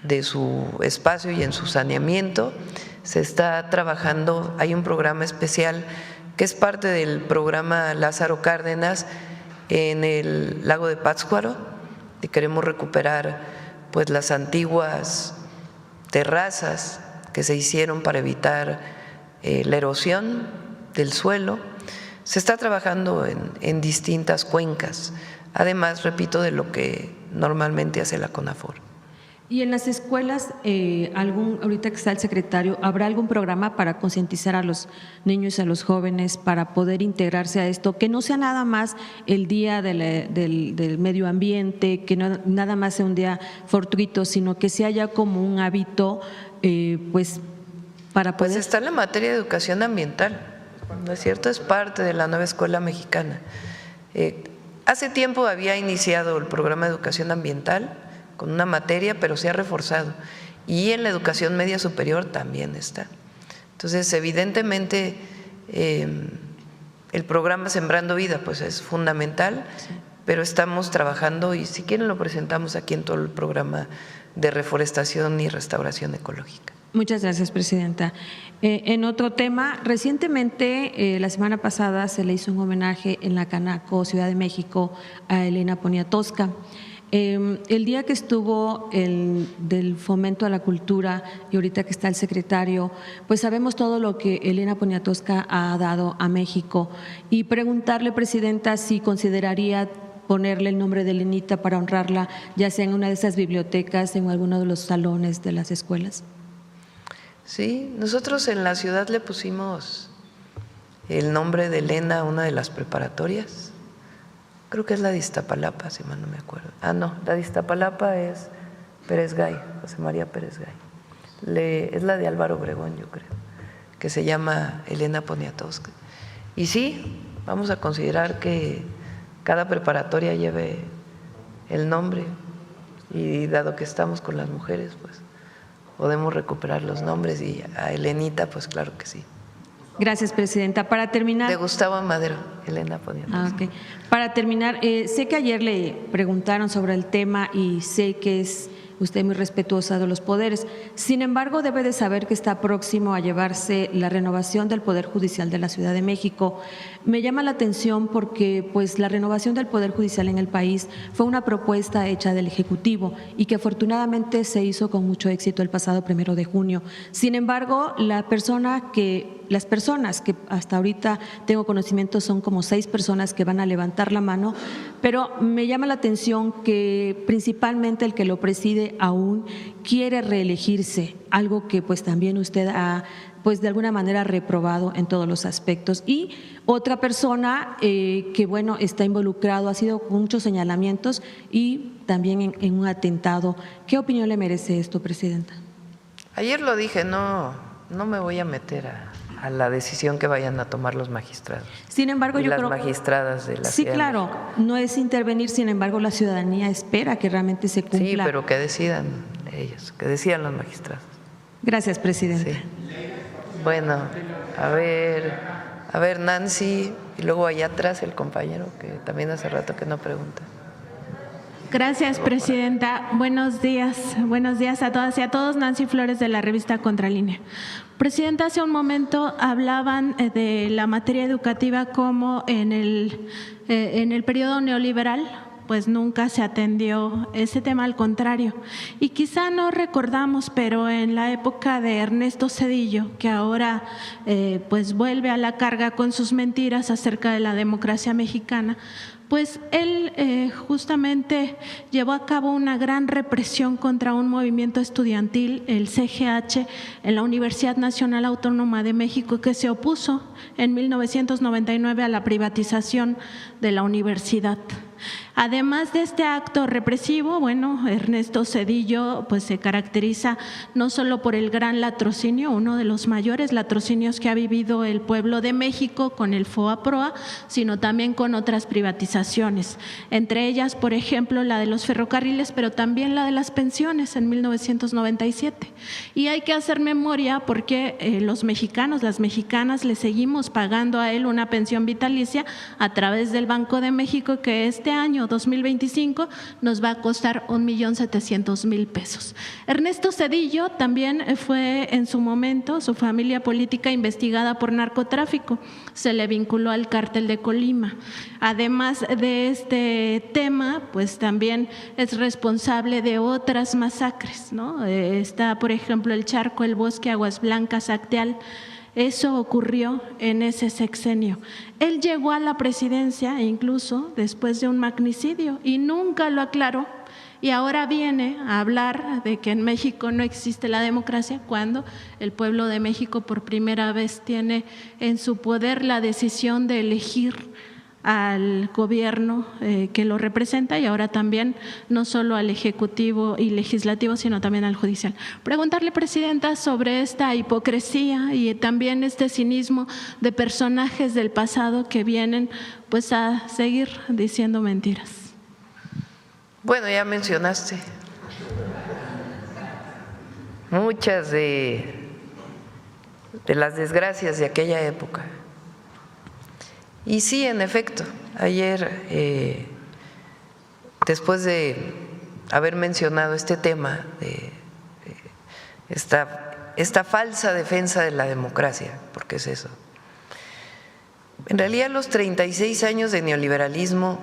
de su espacio y en su saneamiento. Se está trabajando, hay un programa especial que es parte del programa Lázaro Cárdenas en el lago de Pátzcuaro, y queremos recuperar pues las antiguas terrazas que se hicieron para evitar la erosión del suelo. Se está trabajando en distintas cuencas, además, repito, de lo que normalmente hace la CONAFOR. Y en las escuelas, ahorita que está el secretario, ¿habrá algún programa para concientizar a los niños y a los jóvenes para poder integrarse a esto? Que no sea nada más el día del medio ambiente, que no nada más sea un día fortuito, sino que sea ya como un hábito, pues para poder… Pues está en la materia de educación ambiental, ¿no es cierto? Es parte de la nueva escuela mexicana. Hace tiempo había iniciado el programa de educación ambiental con una materia, pero se ha reforzado. Y en la educación media superior también está. Entonces, evidentemente, el programa Sembrando Vida pues es fundamental, pero estamos trabajando y si quieren lo presentamos aquí en todo el programa de reforestación y restauración ecológica. Muchas gracias, presidenta. En otro tema, recientemente, la semana pasada, se le hizo un homenaje en la Canaco, Ciudad de México, a Elena Poniatowska. El día que estuvo el del fomento a la cultura y ahorita que está el secretario, pues sabemos todo lo que Elena Poniatowska ha dado a México y preguntarle, presidenta, si consideraría ponerle el nombre de Elenita para honrarla, ya sea en una de esas bibliotecas, en alguno de los salones de las escuelas. Sí, nosotros en la ciudad le pusimos el nombre de Elena a una de las preparatorias. Creo que es la de Iztapalapa, si mal no me acuerdo. Ah, no, la de Iztapalapa es Pérez Gay, José María Pérez Gay. Es la de Álvaro Obregón, yo creo, que se llama Elena Poniatowska. Y sí, vamos a considerar que cada preparatoria lleve el nombre y dado que estamos con las mujeres, pues podemos recuperar los nombres y a Elenita, pues claro que sí. Gracias, presidenta. Para terminar… De Gustavo Madero, Elena Poniatowska. Okay. Para terminar, sé que ayer le preguntaron sobre el tema y sé que es usted muy respetuosa de los poderes. Sin embargo, debe de saber que está próximo a llevarse la renovación del Poder Judicial de la Ciudad de México. Me llama la atención porque pues, la renovación del Poder Judicial en el país fue una propuesta hecha del Ejecutivo y que afortunadamente se hizo con mucho éxito el pasado 1 de junio. Sin embargo, las personas que hasta ahorita tengo conocimiento son como 6 personas que van a levantar la mano, pero me llama la atención que principalmente el que lo preside aún quiere reelegirse, algo que pues también usted ha pues de alguna manera reprobado en todos los aspectos. Y otra persona que bueno está involucrado, ha sido con muchos señalamientos y también en un atentado. ¿Qué opinión le merece esto, presidenta? Ayer lo dije, no me voy a meter a la decisión que vayan a tomar los magistrados. Sin embargo, y yo las creo magistradas de la sí, Ciudad claro, de México. no es intervenir, sin embargo, la ciudadanía espera que realmente se cumpla. Sí, pero que decidan ellos, que decidan los magistrados. Gracias, presidenta. Sí. Bueno, a ver Nancy, y luego allá atrás el compañero que también hace rato que no pregunta. Gracias, presidenta. Buenos días a todas y a todos. Nancy Flores, de la revista Contralínea. Presidenta, hace un momento hablaban de la materia educativa como en el periodo neoliberal, pues nunca se atendió ese tema, al contrario. Y quizá no recordamos, pero en la época de Ernesto Zedillo, que ahora pues vuelve a la carga con sus mentiras acerca de la democracia mexicana, pues él justamente llevó a cabo una gran represión contra un movimiento estudiantil, el CGH, en la Universidad Nacional Autónoma de México, que se opuso en 1999 a la privatización de la universidad. Además de este acto represivo, bueno, Ernesto Zedillo pues se caracteriza no solo por el gran latrocinio, uno de los mayores latrocinios que ha vivido el pueblo de México con el FOA-PROA, sino también con otras privatizaciones, entre ellas, por ejemplo, la de los ferrocarriles, pero también la de las pensiones en 1997. Y hay que hacer memoria porque los mexicanos, las mexicanas, le seguimos pagando a él una pensión vitalicia a través del Banco de México, que este año 2025 nos va a costar 1.700.000 pesos. Ernesto Zedillo también fue en su momento, su familia política, investigada por narcotráfico. Se le vinculó al cártel de Colima. Además de este tema, pues también es responsable de otras masacres, ¿no? Está, por ejemplo, el Charco, el Bosque, Aguas Blancas, Acteal. Eso ocurrió en ese sexenio. Él llegó a la presidencia incluso después de un magnicidio y nunca lo aclaró. Y ahora viene a hablar de que en México no existe la democracia cuando el pueblo de México por primera vez tiene en su poder la decisión de elegir al gobierno que lo representa y ahora también no solo al ejecutivo y legislativo, sino también al judicial. Preguntarle, presidenta, sobre esta hipocresía y también este cinismo de personajes del pasado que vienen pues a seguir diciendo mentiras. Bueno, ya mencionaste muchas de las desgracias de aquella época. Y sí, en efecto, ayer, después de haber mencionado este tema de esta falsa defensa de la democracia, porque es eso, en realidad los 36 años de neoliberalismo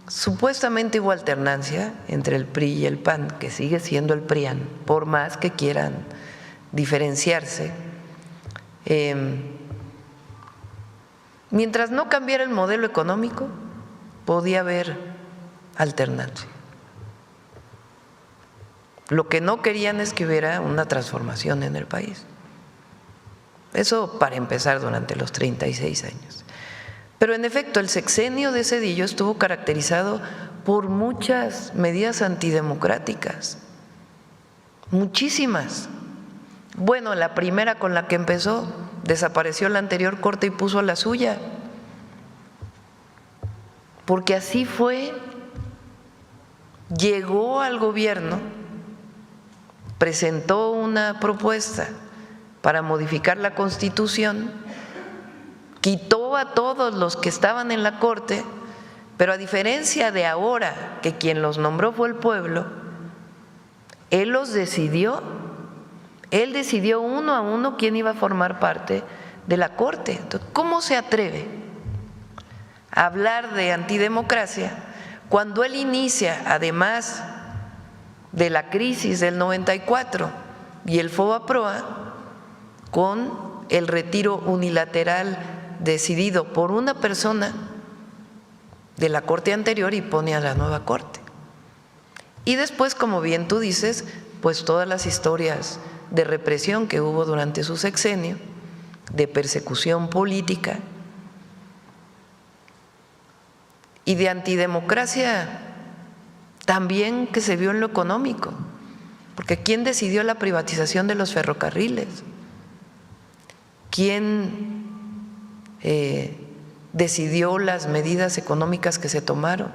supuestamente hubo alternancia entre el PRI y el PAN, que sigue siendo el PRIAN, por más que quieran diferenciarse. Mientras no cambiara el modelo económico, podía haber alternancia. Lo que no querían es que hubiera una transformación en el país. Eso para empezar durante los 36 años. Pero en efecto, el sexenio de Zedillo estuvo caracterizado por muchas medidas antidemocráticas, muchísimas. Bueno, la primera con la que empezó, desapareció la anterior corte y puso la suya, porque así fue. Llegó al gobierno, presentó una propuesta para modificar la Constitución, quitó a todos los que estaban en la Corte, pero a diferencia de ahora, que quien los nombró fue el pueblo, él los decidió. Él decidió uno a uno quién iba a formar parte de la Corte. Entonces, ¿cómo se atreve a hablar de antidemocracia cuando él inicia, además de la crisis del 94 y el FOBAPROA, con el retiro unilateral decidido por una persona de la Corte anterior y pone a la nueva Corte? Y después, como bien tú dices, pues todas las historias de represión que hubo durante su sexenio, de persecución política y de antidemocracia también que se vio en lo económico, porque ¿quién decidió la privatización de los ferrocarriles? ¿Quién decidió las medidas económicas que se tomaron?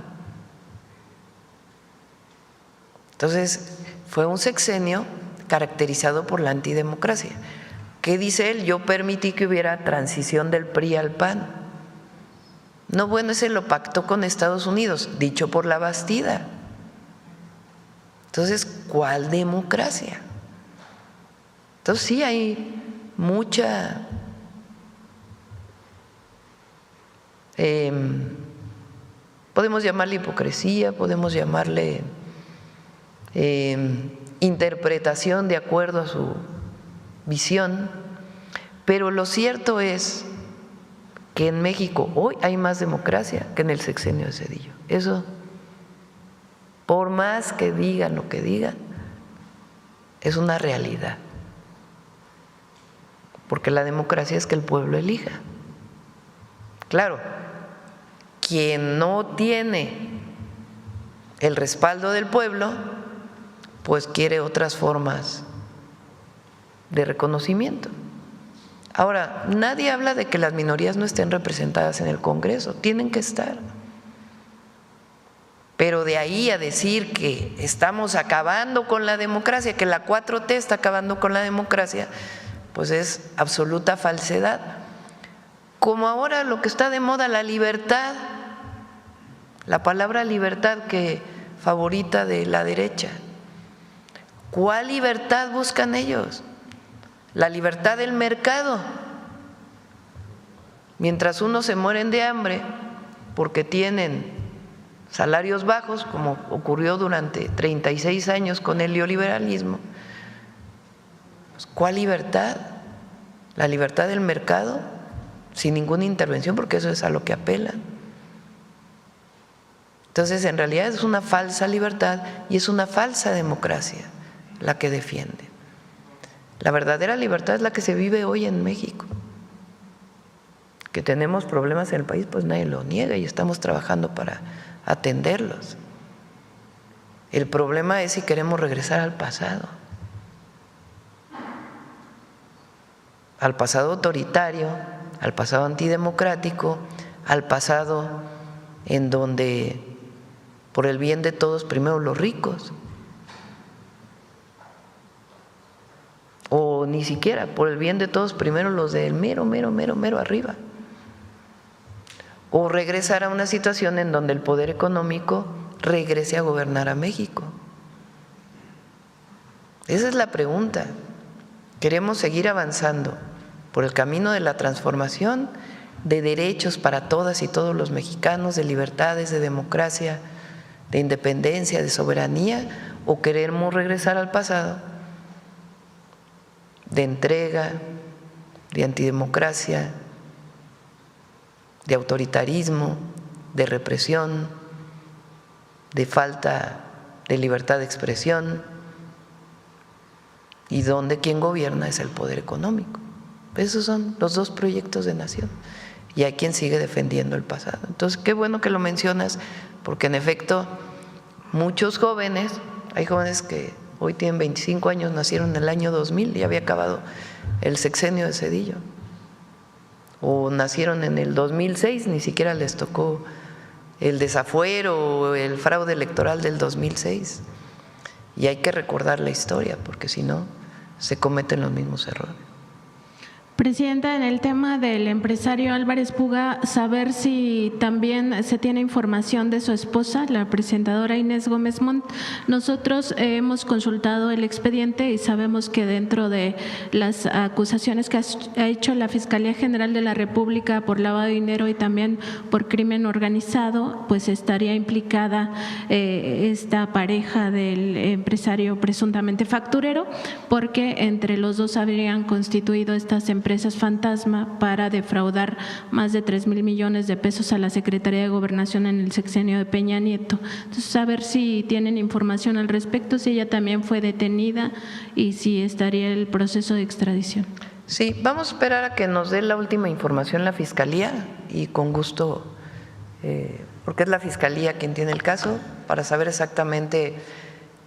Entonces, fue un sexenio caracterizado por la antidemocracia. ¿Qué dice él? Yo permití que hubiera transición del PRI al PAN. No, bueno, ese lo pactó con Estados Unidos, dicho por la Bastida. Entonces, ¿cuál democracia? Entonces sí hay mucha podemos llamarle hipocresía, podemos llamarle interpretación de acuerdo a su visión, pero lo cierto es que en México hoy hay más democracia que en el sexenio de Zedillo. Eso, por más que digan lo que digan, es una realidad, porque la democracia es que el pueblo elija. Claro, quien no tiene el respaldo del pueblo, pues quiere otras formas de reconocimiento. Ahora, nadie habla de que las minorías no estén representadas en el Congreso, tienen que estar. Pero de ahí a decir que estamos acabando con la democracia, que la 4T está acabando con la democracia, pues es absoluta falsedad. Como ahora lo que está de moda, la libertad, la palabra libertad que favorita de la derecha. ¿Cuál libertad buscan ellos? La libertad del mercado. Mientras unos se mueren de hambre porque tienen salarios bajos, como ocurrió durante 36 años con el neoliberalismo, pues ¿cuál libertad? La libertad del mercado, sin ninguna intervención, porque eso es a lo que apelan. Entonces, en realidad es una falsa libertad y es una falsa democracia la que defiende. La verdadera libertad es la que se vive hoy en México. Que tenemos problemas en el país, pues nadie lo niega y estamos trabajando para atenderlos. El problema es si queremos regresar al pasado autoritario, al pasado antidemocrático, al pasado en donde por el bien de todos primero los ricos, o ni siquiera por el bien de todos primero los del mero arriba, o regresar a una situación en donde el poder económico regrese a gobernar a México. Esa es la pregunta. ¿Queremos seguir avanzando por el camino de la transformación de derechos para todas y todos los mexicanos, de libertades, de democracia, de independencia, de soberanía, o queremos regresar al pasado, de entrega, de antidemocracia, de autoritarismo, de represión, de falta de libertad de expresión, y donde quien gobierna es el poder económico. Esos son los dos proyectos de nación, y hay quien sigue defendiendo el pasado. Entonces, qué bueno que lo mencionas, porque en efecto muchos jóvenes, hay jóvenes que hoy tienen 25 años, nacieron en el año 2000 y había acabado el sexenio de Zedillo, o nacieron en el 2006, ni siquiera les tocó el desafuero o el fraude electoral del 2006, y hay que recordar la historia, porque si no se cometen los mismos errores. Presidenta, en el tema del empresario Álvarez Puga, saber si también se tiene información de su esposa, la presentadora Inés Gómez Montt. Nosotros hemos consultado el expediente y sabemos que dentro de las acusaciones que ha hecho la Fiscalía General de la República por lavado de dinero y también por crimen organizado, pues estaría implicada esta pareja del empresario presuntamente facturero, porque entre los dos habrían constituido estas empresas fantasma para defraudar más de 3,000 millones de pesos a la Secretaría de Gobernación en el sexenio de Peña Nieto. Entonces, saber si tienen información al respecto, si ella también fue detenida y si estaría el proceso de extradición. Sí, vamos a esperar a que nos dé la última información la Fiscalía, y con gusto, porque es la Fiscalía quien tiene el caso, para saber exactamente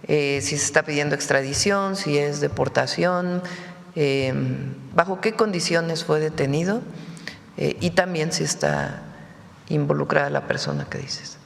si se está pidiendo extradición, si es deportación, bajo qué condiciones fue detenido, y también si está involucrada la persona que dices.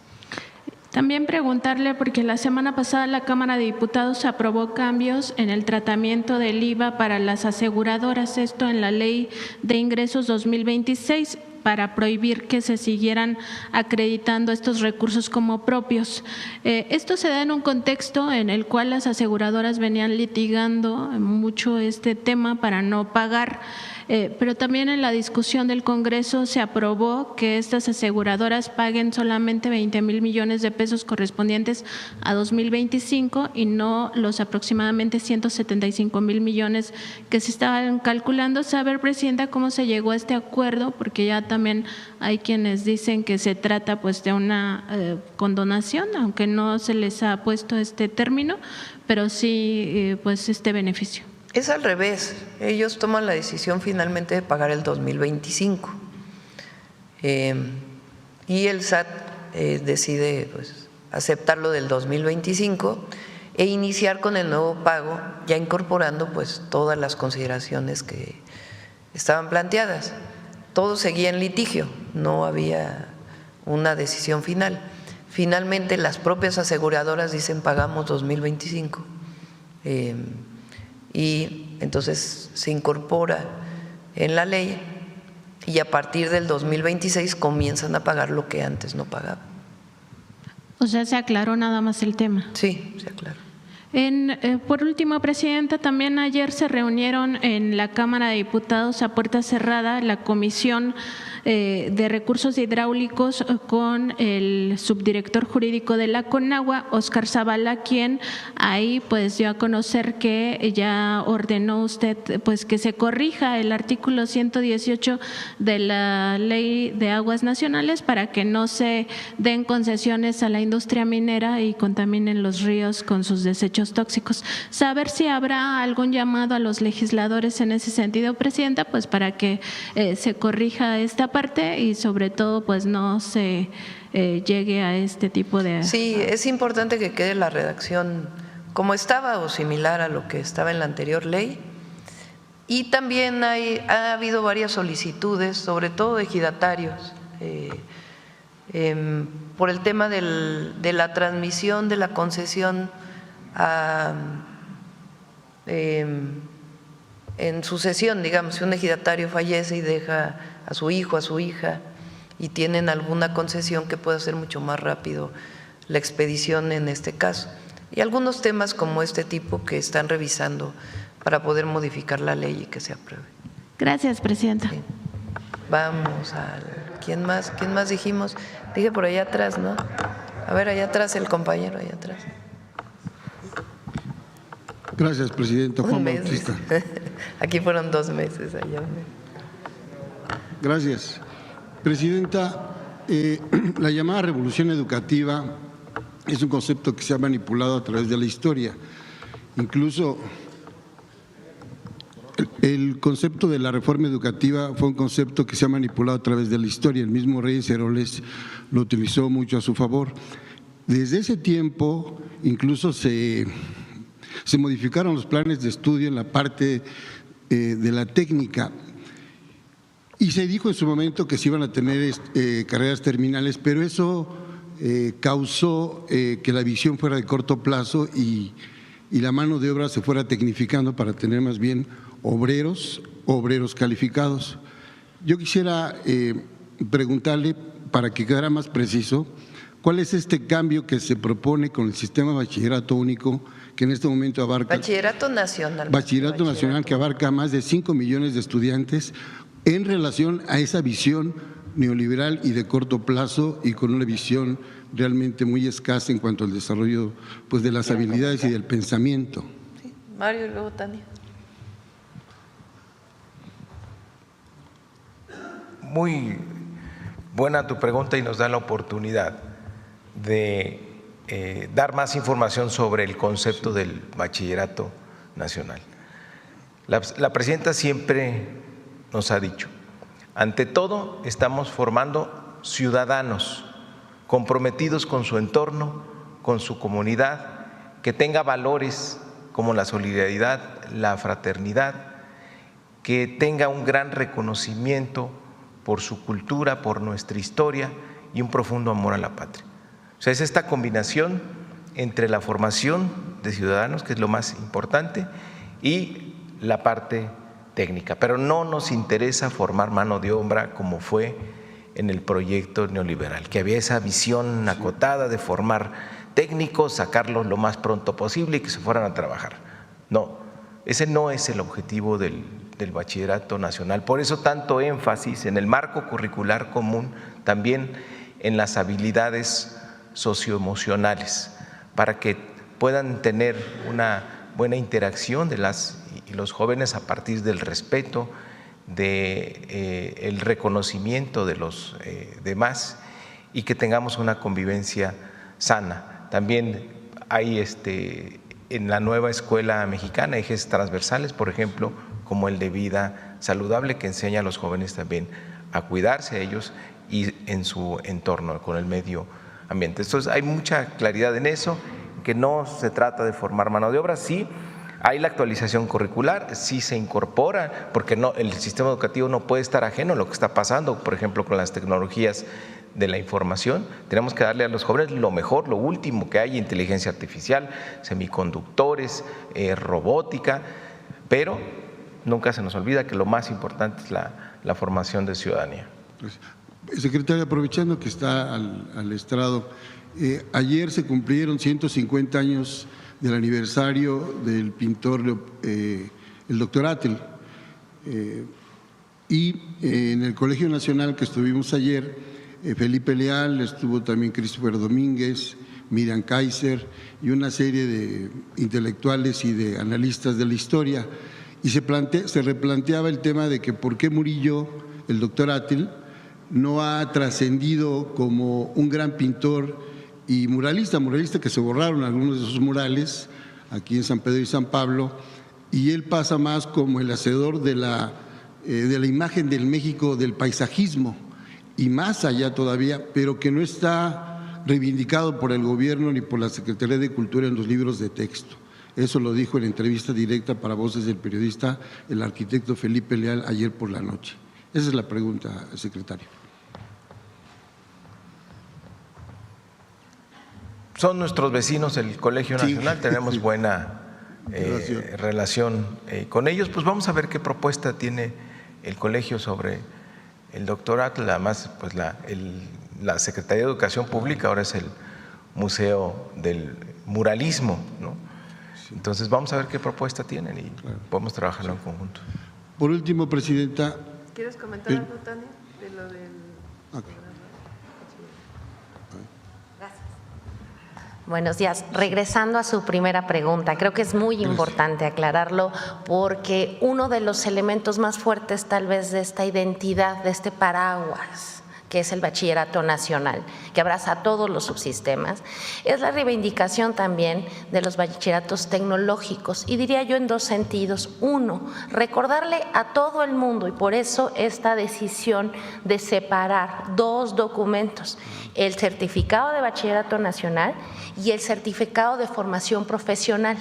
También preguntarle, porque la semana pasada la Cámara de Diputados aprobó cambios en el tratamiento del IVA para las aseguradoras, esto en la Ley de Ingresos 2026, para prohibir que se siguieran acreditando estos recursos como propios. Esto se da en un contexto en el cual las aseguradoras venían litigando mucho este tema para no pagar, pero también en la discusión del Congreso se aprobó que estas aseguradoras paguen solamente 20,000 millones de pesos correspondientes a 2025 y no los aproximadamente 175,000 millones que se estaban calculando. Saber, Presidenta, cómo se llegó a este acuerdo, porque ya también hay quienes dicen que se trata pues de una condonación, aunque no se les ha puesto este término, pero sí pues este beneficio. Es al revés, ellos toman la decisión finalmente de pagar el 2025, y el SAT decide pues aceptarlo del 2025 e iniciar con el nuevo pago, ya incorporando pues todas las consideraciones que estaban planteadas. Todo seguía en litigio, no había una decisión final. Finalmente las propias aseguradoras dicen pagamos 2025, y entonces se incorpora en la ley, y a partir del 2026 comienzan a pagar lo que antes no pagaban. O sea, se aclaró nada más el tema. Sí, se aclaró. Por último, Presidenta, también ayer se reunieron en la Cámara de Diputados a puerta cerrada la Comisión de Recursos Hidráulicos con el subdirector jurídico de la Conagua, Óscar Zavala, quien ahí pues dio a conocer que ya ordenó usted pues que se corrija el artículo 118 de la Ley de Aguas Nacionales para que no se den concesiones a la industria minera y contaminen los ríos con sus desechos tóxicos. Saber si habrá algún llamado a los legisladores en ese sentido, Presidenta, pues para que se corrija esta parte y sobre todo pues no se llegue a este tipo de… Sí, es importante que quede la redacción como estaba o similar a lo que estaba en la anterior ley, y también ha habido varias solicitudes, sobre todo de ejidatarios, por el tema de la transmisión de la concesión en sucesión. Digamos, si un ejidatario fallece y deja a su hijo, a su hija, y tienen alguna concesión, que pueda ser mucho más rápido la expedición en este caso. Y algunos temas como este tipo que están revisando para poder modificar la ley y que se apruebe. Gracias, Presidenta. Sí. Vamos al… ¿Quién más dijimos? Dije por allá atrás, ¿no? A ver, allá atrás el compañero, allá atrás. Gracias, Presidenta. Juan Un mes. Bautista. Aquí fueron 2 meses, allá un mes. Gracias. Presidenta, la llamada revolución educativa es un concepto que se ha manipulado a través de la historia. Incluso el concepto de la reforma educativa fue un concepto que se ha manipulado a través de la historia. El mismo Reyes Heroles lo utilizó mucho a su favor. Desde ese tiempo, incluso se modificaron los planes de estudio en la parte de la técnica y se dijo en su momento que se iban a tener carreras terminales, pero eso causó que la visión fuera de corto plazo y la mano de obra se fuera tecnificando para tener más bien obreros calificados. Yo quisiera preguntarle, para que quedara más preciso, ¿cuál es este cambio que se propone con el sistema de bachillerato único que en este momento abarca… Bachillerato nacional. Bachillerato nacional que abarca más de 5 millones de estudiantes en relación a esa visión neoliberal y de corto plazo y con una visión realmente muy escasa en cuanto al desarrollo pues, de las habilidades y del pensamiento? Sí. Mario y luego Tania. Muy buena tu pregunta y nos da la oportunidad de dar más información sobre el concepto del bachillerato nacional. La presidenta siempre nos ha dicho, ante todo estamos formando ciudadanos comprometidos con su entorno, con su comunidad, que tenga valores como la solidaridad, la fraternidad, que tenga un gran reconocimiento por su cultura, por nuestra historia y un profundo amor a la patria. O sea, es esta combinación entre la formación de ciudadanos, que es lo más importante, y la parte técnica. Pero no nos interesa formar mano de obra como fue en el proyecto neoliberal, que había esa visión acotada de formar técnicos, sacarlos lo más pronto posible y que se fueran a trabajar. No, ese no es el objetivo del bachillerato nacional. Por eso tanto énfasis en el marco curricular común, también en las habilidades socioemocionales, para que puedan tener una buena interacción de las y los jóvenes a partir del respeto, el reconocimiento de los demás y que tengamos una convivencia sana. También hay en la nueva escuela mexicana ejes transversales, por ejemplo, como el de vida saludable, que enseña a los jóvenes también a cuidarse a ellos y en su entorno, con el medio ambiente. Entonces hay mucha claridad en eso, que no se trata de formar mano de obra, sí hay la actualización curricular, sí se incorpora, porque el sistema educativo no puede estar ajeno a lo que está pasando, por ejemplo, con las tecnologías de la información. Tenemos que darle a los jóvenes lo mejor, lo último que hay: inteligencia artificial, semiconductores, robótica, pero nunca se nos olvida que lo más importante es la formación de ciudadanía. Secretario, aprovechando que está al estrado, ayer se cumplieron 150 años del aniversario del pintor, el doctor Atl, y en el Colegio Nacional que estuvimos ayer, Felipe Leal, estuvo también Christopher Domínguez, Miriam Kaiser y una serie de intelectuales y de analistas de la historia, y se replanteaba el tema de que por qué Murillo, el doctor Atl, no ha trascendido como un gran pintor y muralista que se borraron algunos de sus murales aquí en San Pedro y San Pablo, y él pasa más como el hacedor de la imagen del México del paisajismo y más allá todavía, pero que no está reivindicado por el gobierno ni por la Secretaría de Cultura en los libros de texto. Eso lo dijo en entrevista directa para Voces del Periodista el arquitecto Felipe Leal ayer por la noche. Esa es la pregunta, secretario. Son nuestros vecinos el Colegio Nacional, sí. Tenemos buena relación con ellos. Pues vamos a ver qué propuesta tiene el colegio sobre el doctor Atl. Además, pues la Secretaría de Educación Pública ahora es el Museo del Muralismo, ¿no? Entonces vamos a ver qué propuesta tienen y podemos trabajarlo en conjunto. Por último, Presidenta, ¿Quieres comentar algo, Tania, de lo del programa? Buenos días. Regresando a su primera pregunta, creo que es muy importante aclararlo porque uno de los elementos más fuertes tal vez de esta identidad, de este paraguas, que es el bachillerato nacional, que abraza a todos los subsistemas, es la reivindicación también de los bachilleratos tecnológicos, y diría yo en dos sentidos. Uno, recordarle a todo el mundo, y por eso esta decisión de separar dos documentos, el certificado de bachillerato nacional y el certificado de formación profesional,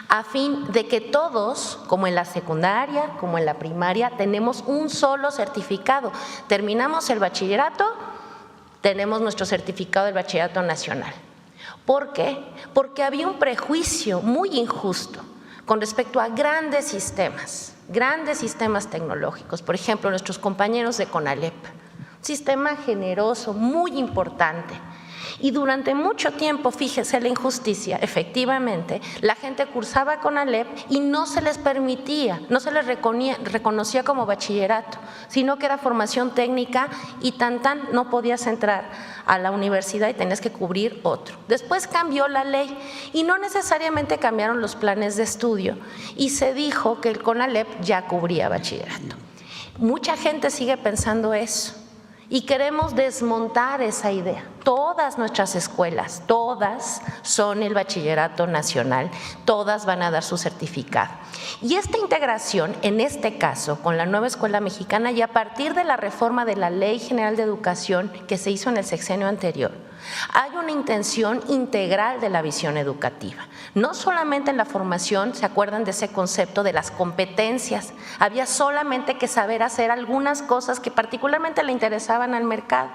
a fin de que todos, como en la secundaria, como en la primaria, tenemos un solo certificado. Terminamos el bachillerato, tenemos nuestro certificado del bachillerato nacional. ¿Por qué? Porque había un prejuicio muy injusto con respecto a grandes sistemas tecnológicos. Por ejemplo, nuestros compañeros de CONALEP, un sistema generoso, muy importante. Y durante mucho tiempo, fíjese la injusticia, efectivamente, la gente cursaba CONALEP y no se les permitía, no se les reconocía como bachillerato, sino que era formación técnica y no podías entrar a la universidad y tenías que cubrir otro. Después cambió la ley y no necesariamente cambiaron los planes de estudio y se dijo que el CONALEP ya cubría bachillerato. Mucha gente sigue pensando eso. Y queremos desmontar esa idea. Todas nuestras escuelas, todas son el bachillerato nacional, todas van a dar su certificado. Y esta integración, en este caso, con la nueva escuela mexicana y a partir de la reforma de la Ley General de Educación que se hizo en el sexenio anterior, hay una intención integral de la visión educativa. No solamente en la formación, ¿se acuerdan de ese concepto de las competencias? Había solamente que saber hacer algunas cosas que particularmente le interesaban al mercado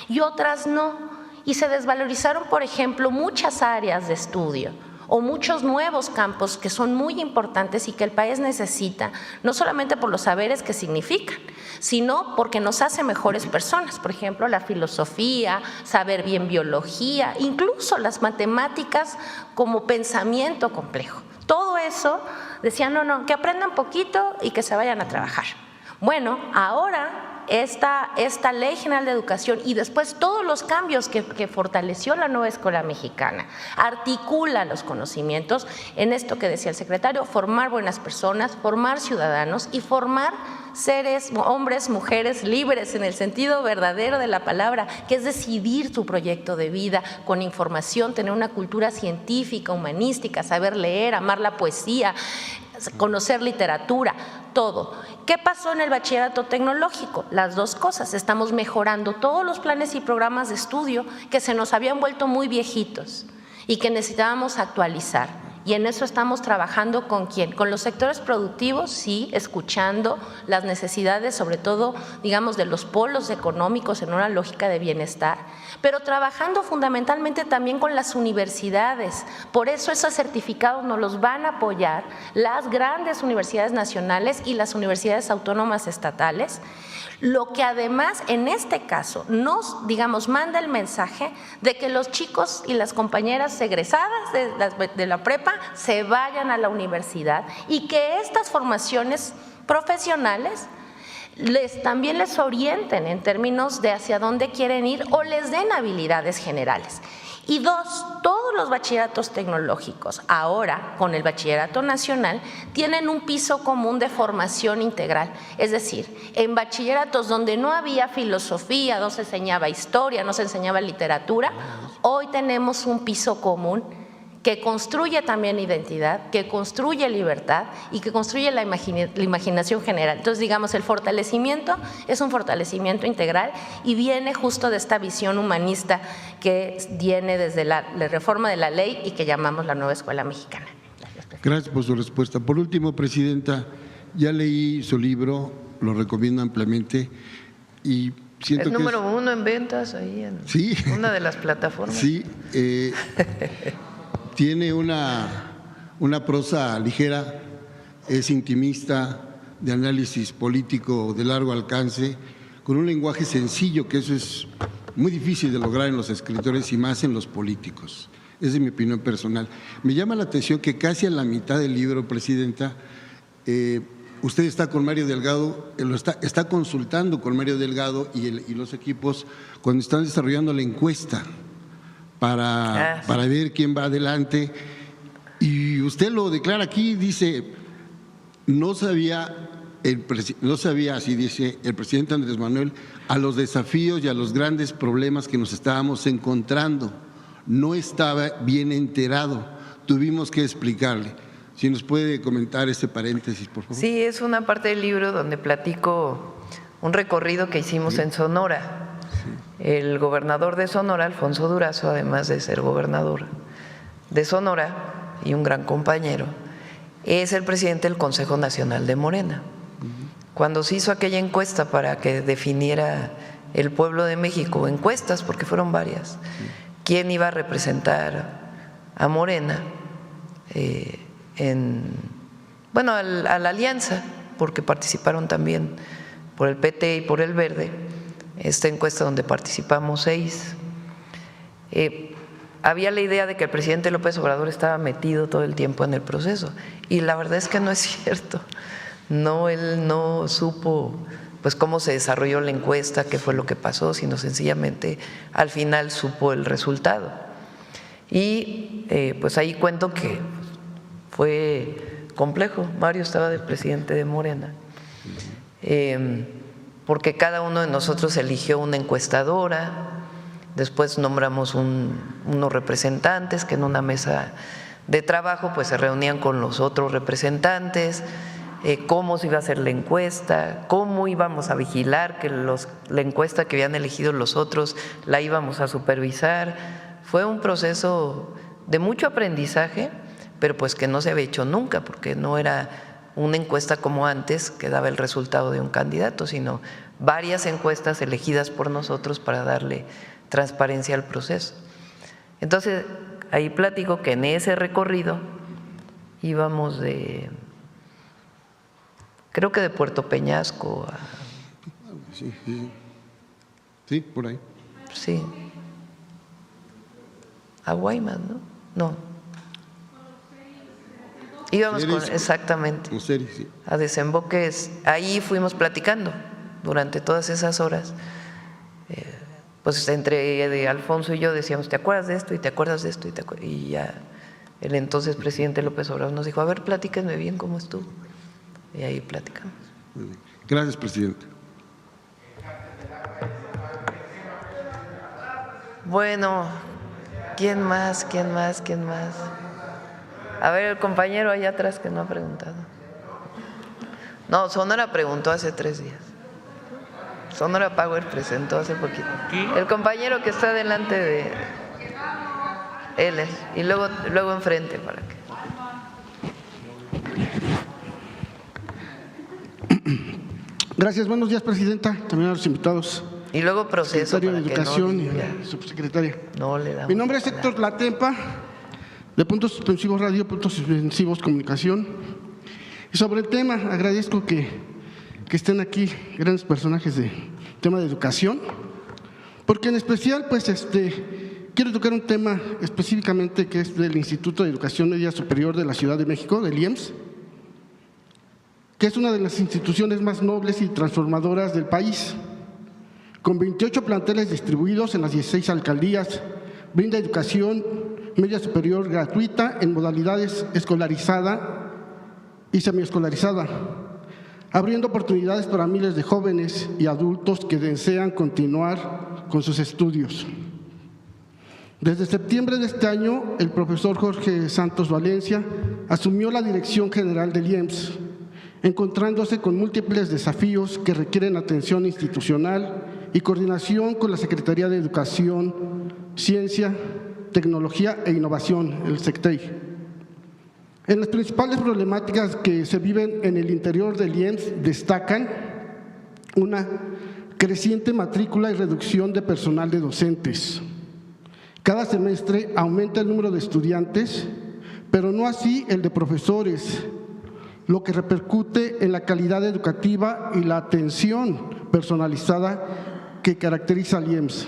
y otras no. Y se desvalorizaron, por ejemplo, muchas áreas de estudio o muchos nuevos campos que son muy importantes y que el país necesita, no solamente por los saberes que significan, sino porque nos hace mejores personas. Por ejemplo, la filosofía, saber bien biología, incluso las matemáticas como pensamiento complejo. Todo eso decían, no, que aprendan poquito y que se vayan a trabajar. Bueno, ahora esta Ley General de Educación y después todos los cambios que fortaleció la nueva escuela mexicana articula los conocimientos en esto que decía el secretario: formar buenas personas, formar ciudadanos y formar seres, hombres, mujeres libres en el sentido verdadero de la palabra, que es decidir tu proyecto de vida con información, tener una cultura científica, humanística, saber leer, amar la poesía, conocer literatura, todo. ¿Qué pasó en el bachillerato tecnológico? Las dos cosas. Estamos mejorando todos los planes y programas de estudio que se nos habían vuelto muy viejitos y que necesitábamos actualizar. Y en eso estamos trabajando ¿con quién? Con los sectores productivos, sí, escuchando las necesidades, sobre todo, digamos, de los polos económicos en una lógica de bienestar, pero trabajando fundamentalmente también con las universidades. Por eso esos certificados nos los van a apoyar las grandes universidades nacionales y las universidades autónomas estatales, lo que además en este caso nos, digamos, manda el mensaje de que los chicos y las compañeras egresadas de la prepa se vayan a la universidad y que estas formaciones profesionales también les orienten en términos de hacia dónde quieren ir o les den habilidades generales. Y dos, todos los bachilleratos tecnológicos ahora con el bachillerato nacional tienen un piso común de formación integral, es decir, en bachilleratos donde no había filosofía, no se enseñaba historia, no se enseñaba literatura, hoy tenemos un piso común que construye también identidad, que construye libertad y que construye la imaginación general. Entonces, digamos, el fortalecimiento es un fortalecimiento integral y viene justo de esta visión humanista que viene desde la reforma de la ley y que llamamos la nueva escuela mexicana. Gracias por su respuesta. Por último, Presidenta, ya leí su libro, lo recomiendo ampliamente y siento es número 1 en ventas ahí en ¿sí? Una de las plataformas. Sí, tiene una prosa ligera, es intimista, de análisis político de largo alcance, con un lenguaje sencillo, que eso es muy difícil de lograr en los escritores y más en los políticos. Esa es mi opinión personal. Me llama la atención que casi a la mitad del libro, Presidenta, usted está con Mario Delgado, está consultando con Mario Delgado y los equipos cuando están desarrollando la encuesta para ver quién va adelante. Y usted lo declara aquí, dice, no sabía, así dice el presidente Andrés Manuel, a los desafíos y a los grandes problemas que nos estábamos encontrando. No estaba bien enterado, tuvimos que explicarle. Si nos puede comentar ese paréntesis, por favor. Sí, es una parte del libro donde platico un recorrido que hicimos en Sonora. El gobernador de Sonora, Alfonso Durazo, además de ser gobernador de Sonora y un gran compañero, es el presidente del Consejo Nacional de Morena. Cuando se hizo aquella encuesta para que definiera el pueblo de México, encuestas porque fueron varias, quién iba a representar a Morena a la alianza, porque participaron también por el PT y por el Verde, esta encuesta donde participamos 6. Había la idea de que el presidente López Obrador estaba metido todo el tiempo en el proceso, y la verdad es que no es cierto. No, él no supo pues cómo se desarrolló la encuesta, qué fue lo que pasó, sino sencillamente al final supo el resultado. Y pues ahí cuento que fue complejo. Mario estaba de presidente de Morena, porque cada uno de nosotros eligió una encuestadora, después nombramos unos representantes que en una mesa de trabajo pues se reunían con los otros representantes, cómo se iba a hacer la encuesta, cómo íbamos a vigilar que la encuesta que habían elegido los otros la íbamos a supervisar. Fue un proceso de mucho aprendizaje, pero pues que no se había hecho nunca, porque no era una encuesta como antes que daba el resultado de un candidato, sino varias encuestas elegidas por nosotros para darle transparencia al proceso. Entonces, ahí platico que en ese recorrido íbamos creo que de Puerto Peñasco a… Sí, por ahí. Sí. A Guaymas, ¿no? No. Íbamos exactamente a desemboques. Ahí fuimos platicando durante todas esas horas. Pues entre Alfonso y yo decíamos, ¿te acuerdas de esto? Y te acuerdas de esto. Y ya el entonces presidente López Obrador nos dijo, a ver, platíquenme bien cómo estuvo. Y ahí platicamos. Gracias, presidente. Bueno, ¿quién más? A ver, el compañero allá atrás que no ha preguntado. No, Sonora preguntó hace 3 días. Sonora Power presentó hace poquito. El compañero que está delante de él, y luego enfrente para que… Gracias, buenos días, presidenta, también a los invitados. Y luego proceso secretario de Educación y subsecretaria. No le damos. Mi nombre es Héctor Latempa, de Puntos Suspensivos Radio, Puntos Suspensivos Comunicación. Y sobre el tema, agradezco que estén aquí grandes personajes de tema de educación, porque en especial, pues, quiero tocar un tema específicamente que es del Instituto de Educación Media Superior de la Ciudad de México, del IEMS, que es una de las instituciones más nobles y transformadoras del país. Con 28 planteles distribuidos en las 16 alcaldías, brinda educación media superior gratuita en modalidades escolarizada y semiescolarizada, abriendo oportunidades para miles de jóvenes y adultos que desean continuar con sus estudios. Desde septiembre de este año, el profesor Jorge Santos Valencia asumió la dirección general del IEMS, encontrándose con múltiples desafíos que requieren atención institucional y coordinación con la Secretaría de Educación, Ciencia, Tecnología e Innovación, el SECTEI. En las principales problemáticas que se viven en el interior del IEMS destacan una creciente matrícula y reducción de personal de docentes. Cada semestre aumenta el número de estudiantes, pero no así el de profesores, lo que repercute en la calidad educativa y la atención personalizada que caracteriza al IEMS.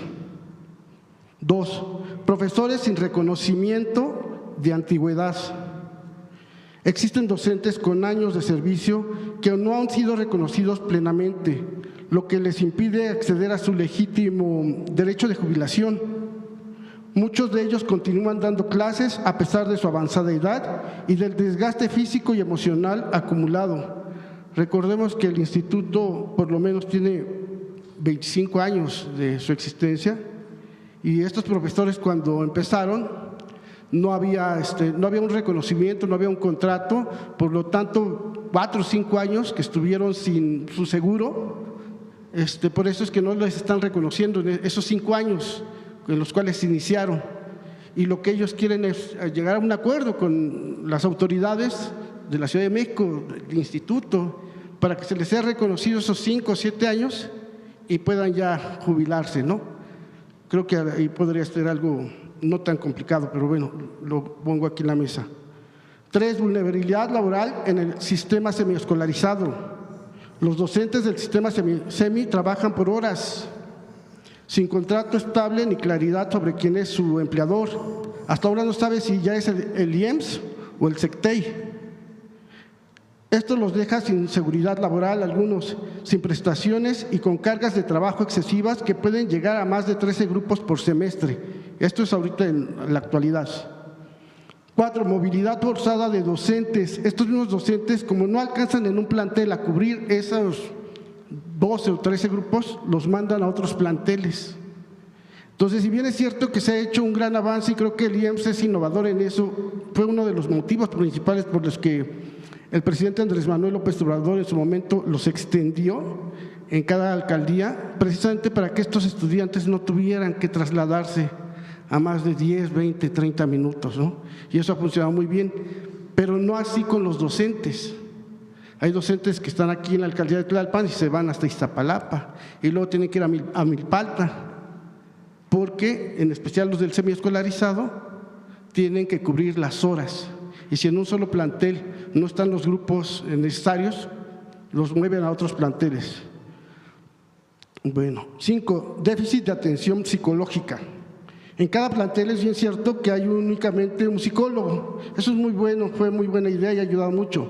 2. Profesores sin reconocimiento de antigüedad. Existen docentes con años de servicio que no han sido reconocidos plenamente, lo que les impide acceder a su legítimo derecho de jubilación. Muchos de ellos continúan dando clases a pesar de su avanzada edad y del desgaste físico y emocional acumulado. Recordemos que el instituto por lo menos tiene 25 años de su existencia y estos profesores cuando empezaron no había un reconocimiento, no había un contrato, por lo tanto 4 o 5 años que estuvieron sin su seguro, por eso es que no les están reconociendo esos 5 años en los cuales se iniciaron. Y lo que ellos quieren es llegar a un acuerdo con las autoridades de la Ciudad de México, del instituto, para que se les sea reconocido esos 5 o 7 años y puedan ya jubilarse, ¿no? Creo que ahí podría ser algo no tan complicado, pero bueno, lo pongo aquí en la mesa. 3, vulnerabilidad laboral en el sistema semiescolarizado. Los docentes del sistema semi trabajan por horas, sin contrato estable ni claridad sobre quién es su empleador. Hasta ahora no sabe si ya es el IEMSS o el SECTEI. Esto los deja sin seguridad laboral, algunos sin prestaciones y con cargas de trabajo excesivas que pueden llegar a más de 13 grupos por semestre. Esto es ahorita en la actualidad. 4, movilidad forzada de docentes. Estos mismos docentes, como no alcanzan en un plantel a cubrir esos 12 o 13 grupos, los mandan a otros planteles. Entonces, si bien es cierto que se ha hecho un gran avance y creo que el IEMSS es innovador en eso, fue uno de los motivos principales por los que el presidente Andrés Manuel López Obrador en su momento los extendió en cada alcaldía, precisamente para que estos estudiantes no tuvieran que trasladarse a más de 10, 20, 30 minutos, ¿no? Y eso ha funcionado muy bien, pero no así con los docentes. Hay docentes que están aquí en la alcaldía de Tlalpan y se van hasta Iztapalapa y luego tienen que ir a Milpalta, porque en especial los del semiescolarizado tienen que cubrir las horas. Y si en un solo plantel no están los grupos necesarios, los mueven a otros planteles. Bueno, 5, déficit de atención psicológica. En cada plantel es bien cierto que hay únicamente un psicólogo. Eso es muy bueno, fue muy buena idea y ha ayudado mucho.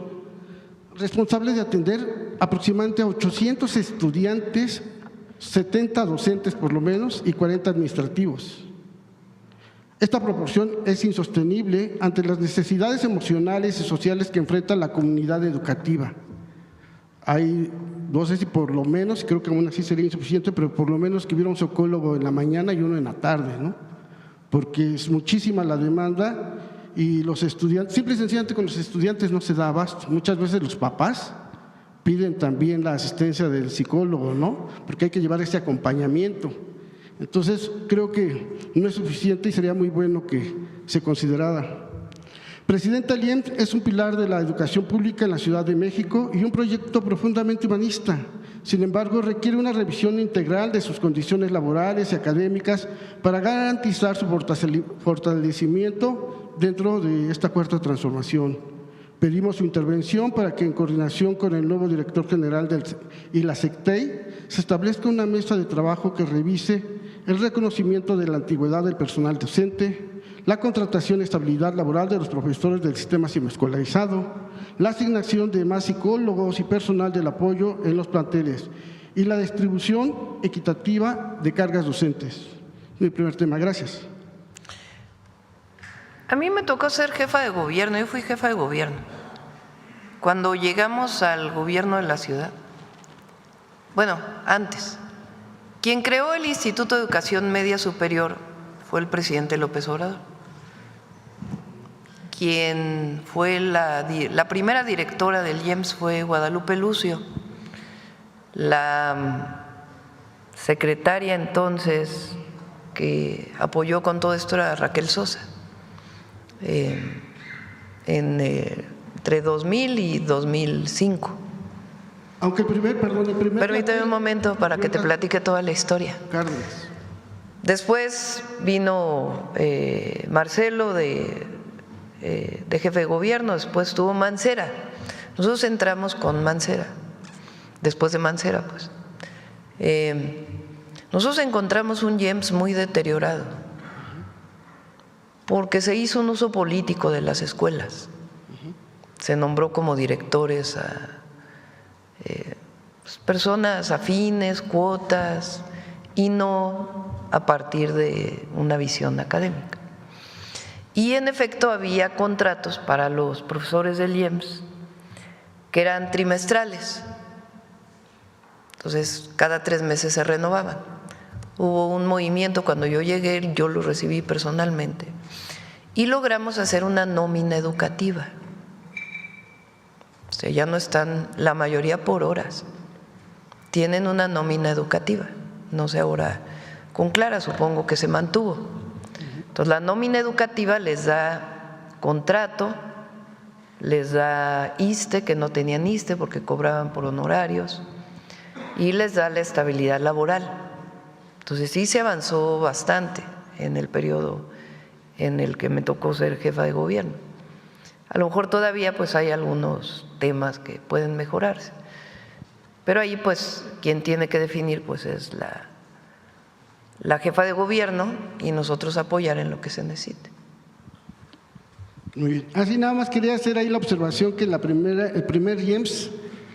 Responsables de atender aproximadamente a 800 estudiantes, 70 docentes por lo menos y 40 administrativos. Esta proporción es insostenible ante las necesidades emocionales y sociales que enfrenta la comunidad educativa. Hay, no sé si por lo menos, creo que aún así sería insuficiente, pero por lo menos que hubiera un psicólogo en la mañana y uno en la tarde, ¿no? Porque es muchísima la demanda y los estudiantes, simple y sencillamente con los estudiantes no se da abasto. Muchas veces los papás piden también la asistencia del psicólogo, ¿no? Porque hay que llevar ese acompañamiento. Entonces, creo que no es suficiente y sería muy bueno que se considerara. Presidenta, el IEMSS es un pilar de la educación pública en la Ciudad de México y un proyecto profundamente humanista. Sin embargo, requiere una revisión integral de sus condiciones laborales y académicas para garantizar su fortalecimiento dentro de esta cuarta transformación. Pedimos su intervención para que en coordinación con el nuevo director general y la SECTEI se establezca una mesa de trabajo que revise el reconocimiento de la antigüedad del personal docente, la contratación y estabilidad laboral de los profesores del sistema semiescolarizado, la asignación de más psicólogos y personal del apoyo en los planteles y la distribución equitativa de cargas docentes. Mi primer tema, gracias. A mí me tocó ser jefa de gobierno, yo fui jefa de gobierno. Cuando llegamos al gobierno de la ciudad, bueno, antes, quien creó el Instituto de Educación Media Superior fue el presidente López Obrador. Quien fue la primera directora del IEMSS fue Guadalupe Lucio. La secretaria entonces que apoyó con todo esto era Raquel Sosa. Entre 2000 y 2005. Aunque el primer. Permíteme un momento para que te platique toda la historia. Cárdenas. Después vino Marcelo de jefe de gobierno, después estuvo Mancera. Nosotros entramos con Mancera, después de Mancera, pues. Nosotros encontramos un IEMSS muy deteriorado, porque se hizo un uso político de las escuelas. se nombró como directores a personas afines, cuotas, y no a partir de una visión académica. Y en efecto había contratos para los profesores del IEMS que eran trimestrales, entonces cada 3 meses se renovaban. Hubo un movimiento cuando yo llegué, yo lo recibí personalmente, y logramos hacer una nómina educativa. O sea, ya no están la mayoría por horas, tienen una nómina educativa. No sé ahora con Clara, supongo que se mantuvo. Entonces la nómina educativa les da contrato, les da ISSSTE, que no tenían ISSSTE porque cobraban por honorarios, y les da la estabilidad laboral. Entonces sí se avanzó bastante en el periodo en el que me tocó ser jefa de gobierno. A lo mejor todavía pues hay algunos temas que pueden mejorarse, pero ahí pues quien tiene que definir pues es la jefa de gobierno y nosotros apoyar en lo que se necesite. Muy bien. Así nada más quería hacer ahí la observación que el primer IEMS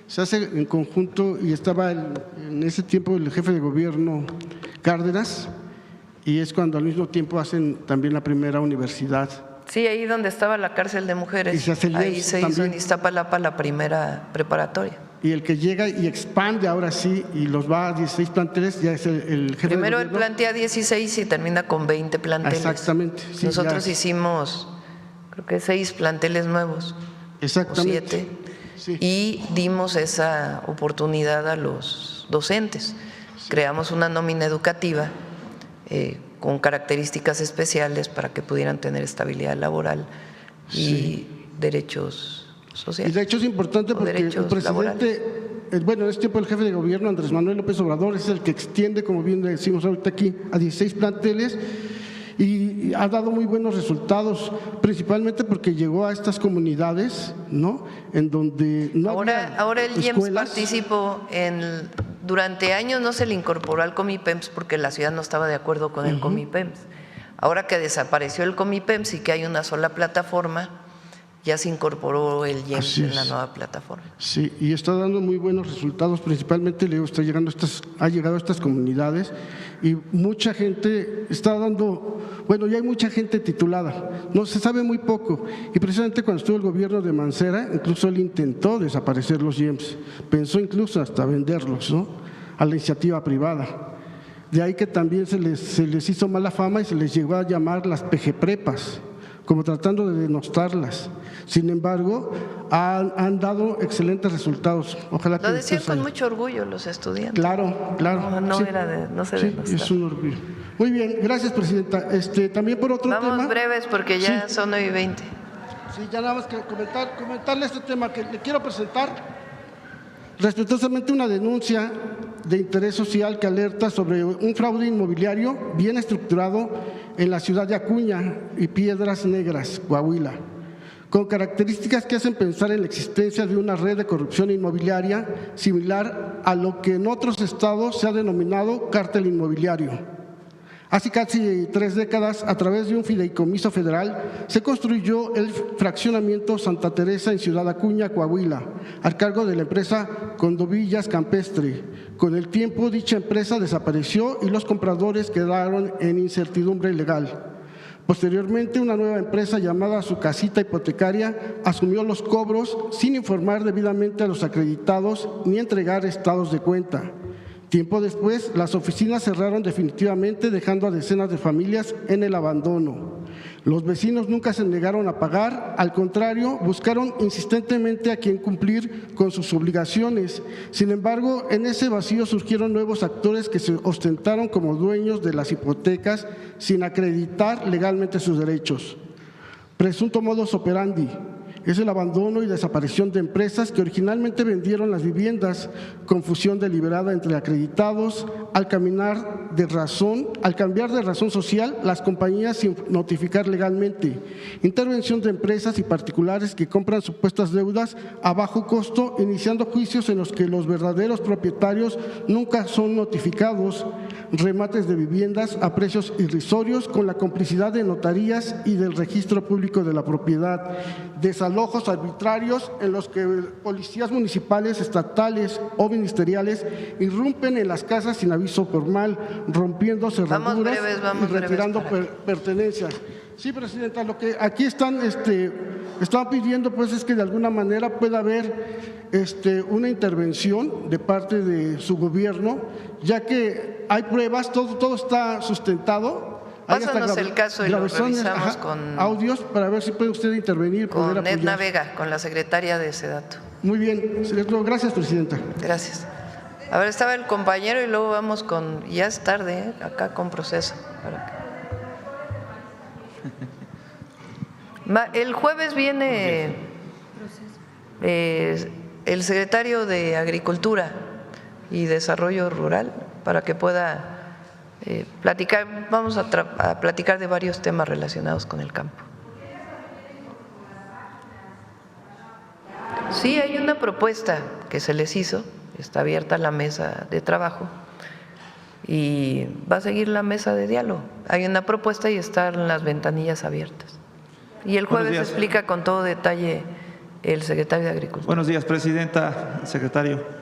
se hace en conjunto y estaba en ese tiempo el jefe de gobierno Cárdenas, y es cuando al mismo tiempo hacen también la primera universidad. Sí, ahí donde estaba la cárcel de mujeres, y se hace ahí se hizo en Iztapalapa la primera preparatoria. Y el que llega y expande ahora sí y los va a 16 planteles ya es el jefe Primero de él gobierno. plantea 16 y termina con 20 planteles. Exactamente. Sí, nosotros hicimos creo que 6 planteles nuevos. Exactamente. O 7. Sí. Y dimos esa oportunidad a los docentes. Creamos una nómina educativa con características especiales para que pudieran tener estabilidad laboral y derechos sociales. Y de hecho es importante porque el presidente, bueno, en este tiempo el jefe de gobierno, Andrés Manuel López Obrador, es el que extiende, como bien decimos ahorita aquí, a 16 planteles y ha dado muy buenos resultados, principalmente porque llegó a estas comunidades, ¿no? En donde no ahora el IEMS participó durante años no se le incorporó al Comipems porque la ciudad no estaba de acuerdo con el Comipems. Ahora que desapareció el Comipems y que hay una sola plataforma, ya se incorporó el IEMS en la nueva plataforma. Sí, y está dando muy buenos resultados, principalmente ha llegado a estas comunidades y mucha gente está dando, bueno, ya hay mucha gente titulada, no se sabe muy poco, y precisamente cuando estuvo el gobierno de Mancera, incluso él intentó desaparecer los IEMS, pensó incluso hasta venderlos, ¿no?, a la iniciativa privada. De ahí que también se les hizo mala fama y se les llegó a llamar las PG-prepas, como tratando de denostarlas. Sin embargo, han dado excelentes resultados. Ojalá lo decían con mucho orgullo los estudiantes. Claro. No sí. no se sí, denostaba. es un orgullo. Muy bien, gracias, presidenta. También por otro tema. Vamos breves porque ya son 9:20. Sí, ya nada más que comentarle este tema que le quiero presentar. Respetuosamente una denuncia de interés social que alerta sobre un fraude inmobiliario bien estructurado en la ciudad de Acuña y Piedras Negras, Coahuila, con características que hacen pensar en la existencia de una red de corrupción inmobiliaria similar a lo que en otros estados se ha denominado cártel inmobiliario. Hace casi 3 décadas, a través de un fideicomiso federal, se construyó el fraccionamiento Santa Teresa en Ciudad Acuña, Coahuila, al cargo de la empresa Condovillas Campestre. Con el tiempo, dicha empresa desapareció y los compradores quedaron en incertidumbre legal. Posteriormente, una nueva empresa llamada Su Casita Hipotecaria asumió los cobros sin informar debidamente a los acreditados ni entregar estados de cuenta. Tiempo después, las oficinas cerraron definitivamente, dejando a decenas de familias en el abandono. Los vecinos nunca se negaron a pagar, al contrario, buscaron insistentemente a quien cumplir con sus obligaciones. Sin embargo, en ese vacío surgieron nuevos actores que se ostentaron como dueños de las hipotecas sin acreditar legalmente sus derechos. Presunto modus operandi es el abandono y desaparición de empresas que originalmente vendieron las viviendas, confusión deliberada entre acreditados, al cambiar de razón social las compañías sin notificar legalmente, intervención de empresas y particulares que compran supuestas deudas a bajo costo, iniciando juicios en los que los verdaderos propietarios nunca son notificados, remates de viviendas a precios irrisorios con la complicidad de notarías y del registro público de la propiedad, desalojos arbitrarios en los que policías municipales, estatales o ministeriales irrumpen en las casas sin aviso formal, rompiendo cerraduras y retirando pertenencias. Sí, Presidenta, lo que aquí están pidiendo pues es que de alguna manera pueda haber una intervención de parte de su gobierno, ya que hay pruebas, todo está sustentado. Pásanos el caso y lo revisamos con audios para ver si puede usted intervenir. Con Edna Vega, con la secretaria de Sedato. Muy bien, gracias, Presidenta. Gracias. A ver, estaba el compañero y luego vamos con, ya es tarde, acá con proceso. El jueves viene el secretario de Agricultura y Desarrollo Rural para que pueda platicar. Vamos a platicar de varios temas relacionados con el campo. Sí, hay una propuesta que se les hizo, está abierta la mesa de trabajo y va a seguir la mesa de diálogo. Hay una propuesta y están las ventanillas abiertas. Y el jueves explica con todo detalle el secretario de Agricultura. Buenos días, Presidenta, secretario.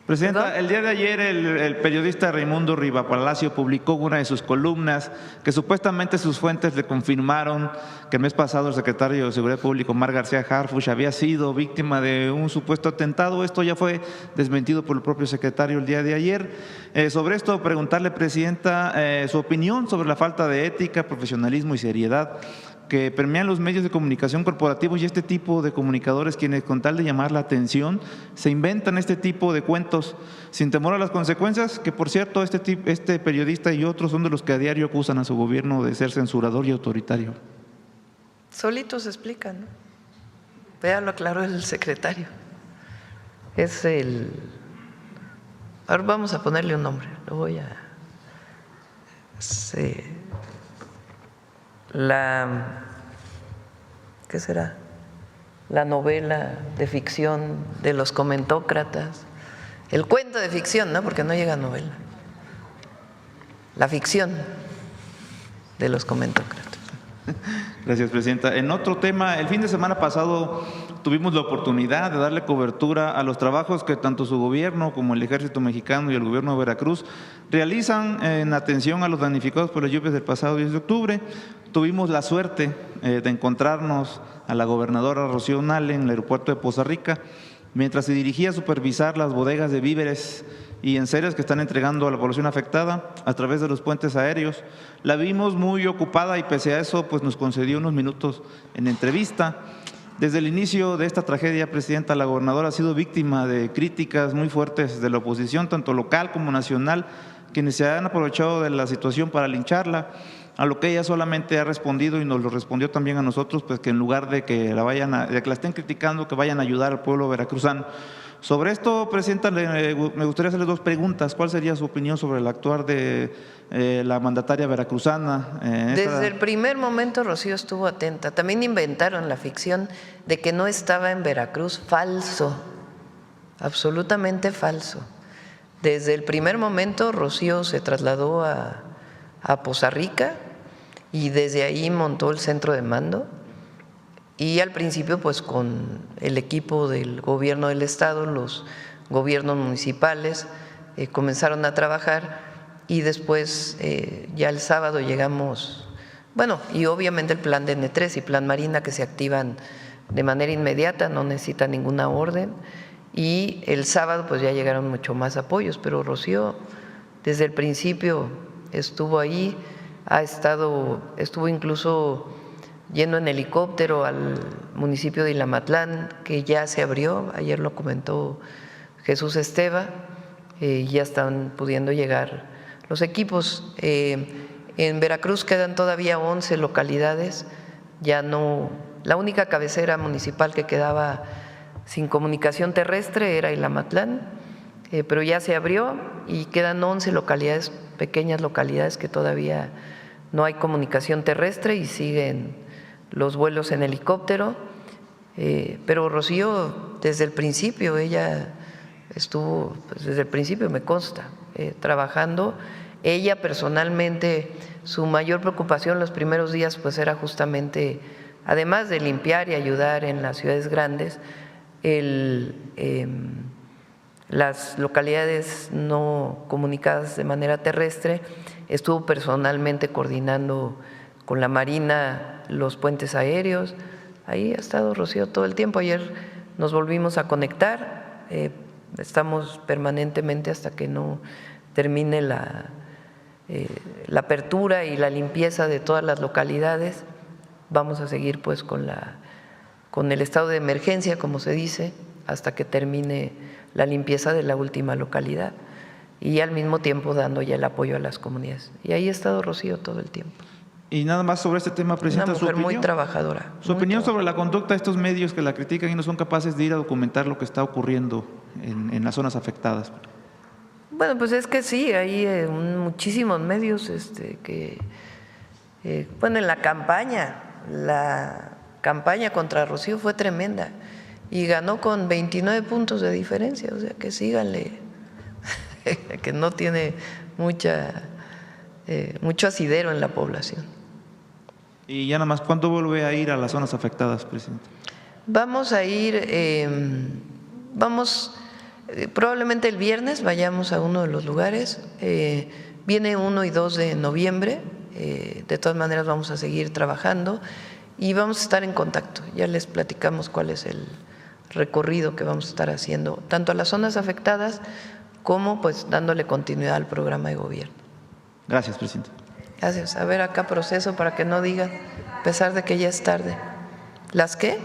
Presidenta, el día de ayer el periodista Raimundo Rivapalacio publicó una de sus columnas que supuestamente sus fuentes le confirmaron que el mes pasado el secretario de Seguridad Pública, Omar García Harfuch, había sido víctima de un supuesto atentado. Esto ya fue desmentido por el propio secretario el día de ayer. Sobre esto, preguntarle, Presidenta, su opinión sobre la falta de ética, profesionalismo y seriedad que permean los medios de comunicación corporativos y este tipo de comunicadores quienes con tal de llamar la atención se inventan este tipo de cuentos sin temor a las consecuencias, que por cierto este periodista y otros son de los que a diario acusan a su gobierno de ser censurador y autoritario. Solitos explican, ¿no? Ya lo aclaró el secretario. Ahora vamos a ponerle un nombre, lo voy a… ¿qué será? La novela de ficción de los comentócratas, el cuento de ficción, ¿no? Porque no llega a novela, la ficción de los comentócratas. Gracias, Presidenta. En otro tema, el fin de semana pasado tuvimos la oportunidad de darle cobertura a los trabajos que tanto su gobierno como el Ejército Mexicano y el gobierno de Veracruz realizan en atención a los damnificados por las lluvias del pasado 10 de octubre. Tuvimos la suerte de encontrarnos a la gobernadora Rocío Nale en el aeropuerto de Poza Rica, mientras se dirigía a supervisar las bodegas de víveres y enseres que están entregando a la población afectada a través de los puentes aéreos. La vimos muy ocupada y pese a eso pues nos concedió unos minutos en entrevista. Desde el inicio de esta tragedia, Presidenta, la gobernadora ha sido víctima de críticas muy fuertes de la oposición, tanto local como nacional, quienes se han aprovechado de la situación para lincharla, a lo que ella solamente ha respondido y nos lo respondió también a nosotros, pues que en lugar de que la estén criticando, que vayan a ayudar al pueblo veracruzano. Sobre esto, Presidenta, me gustaría hacerle dos preguntas. ¿Cuál sería su opinión sobre el actuar de la mandataria veracruzana? Desde el primer momento Rocío estuvo atenta. También inventaron la ficción de que no estaba en Veracruz. Falso, absolutamente falso. Desde el primer momento Rocío se trasladó a Poza Rica y desde ahí montó el centro de mando. Y al principio pues con el equipo del gobierno del estado, los gobiernos municipales comenzaron a trabajar y después ya el sábado llegamos, bueno, y obviamente el plan de N3 y plan Marina que se activan de manera inmediata, no necesitan ninguna orden y el sábado pues ya llegaron mucho más apoyos, pero Rocío desde el principio estuvo ahí, estuvo incluso yendo en helicóptero al municipio de Ilamatlán, que ya se abrió, ayer lo comentó Jesús Esteva, ya están pudiendo llegar los equipos. En Veracruz quedan todavía 11 localidades, ya no, la única cabecera municipal que quedaba sin comunicación terrestre era Ilamatlán, pero ya se abrió y quedan 11 localidades, pequeñas localidades que todavía no hay comunicación terrestre y siguen los vuelos en helicóptero, pero Rocío desde el principio, ella estuvo, pues desde el principio me consta, trabajando. Ella personalmente, su mayor preocupación los primeros días pues era justamente, además de limpiar y ayudar en las ciudades grandes, las localidades no comunicadas de manera terrestre. Estuvo personalmente coordinando con la Marina los puentes aéreos. Ahí ha estado Rocío todo el tiempo. Ayer nos volvimos a conectar. Estamos permanentemente hasta que no termine la apertura y la limpieza de todas las localidades. Vamos a seguir pues con el estado de emergencia, como se dice, hasta que termine la limpieza de la última localidad y al mismo tiempo dando ya el apoyo a las comunidades. Y ahí ha estado Rocío todo el tiempo. Y nada más sobre este tema, Presidenta, una mujer muy trabajadora. Su opinión sobre la conducta de estos medios que la critican y no son capaces de ir a documentar lo que está ocurriendo en las zonas afectadas. Bueno, pues es que sí, hay muchísimos medios bueno, en la campaña contra Rocío fue tremenda y ganó con 29 puntos de diferencia, o sea que síganle, que no tiene mucho asidero en la población. Y ya nada más, ¿cuándo vuelve a ir a las zonas afectadas, Presidente? Vamos a ir, probablemente el viernes vayamos a uno de los lugares, viene 1 y 2 de noviembre, de todas maneras vamos a seguir trabajando y vamos a estar en contacto. Ya les platicamos cuál es el recorrido que vamos a estar haciendo, tanto a las zonas afectadas como pues dándole continuidad al programa de gobierno. Gracias, Presidente. Gracias. A ver acá proceso para que no digan, a pesar de que ya es tarde. ¿Las qué?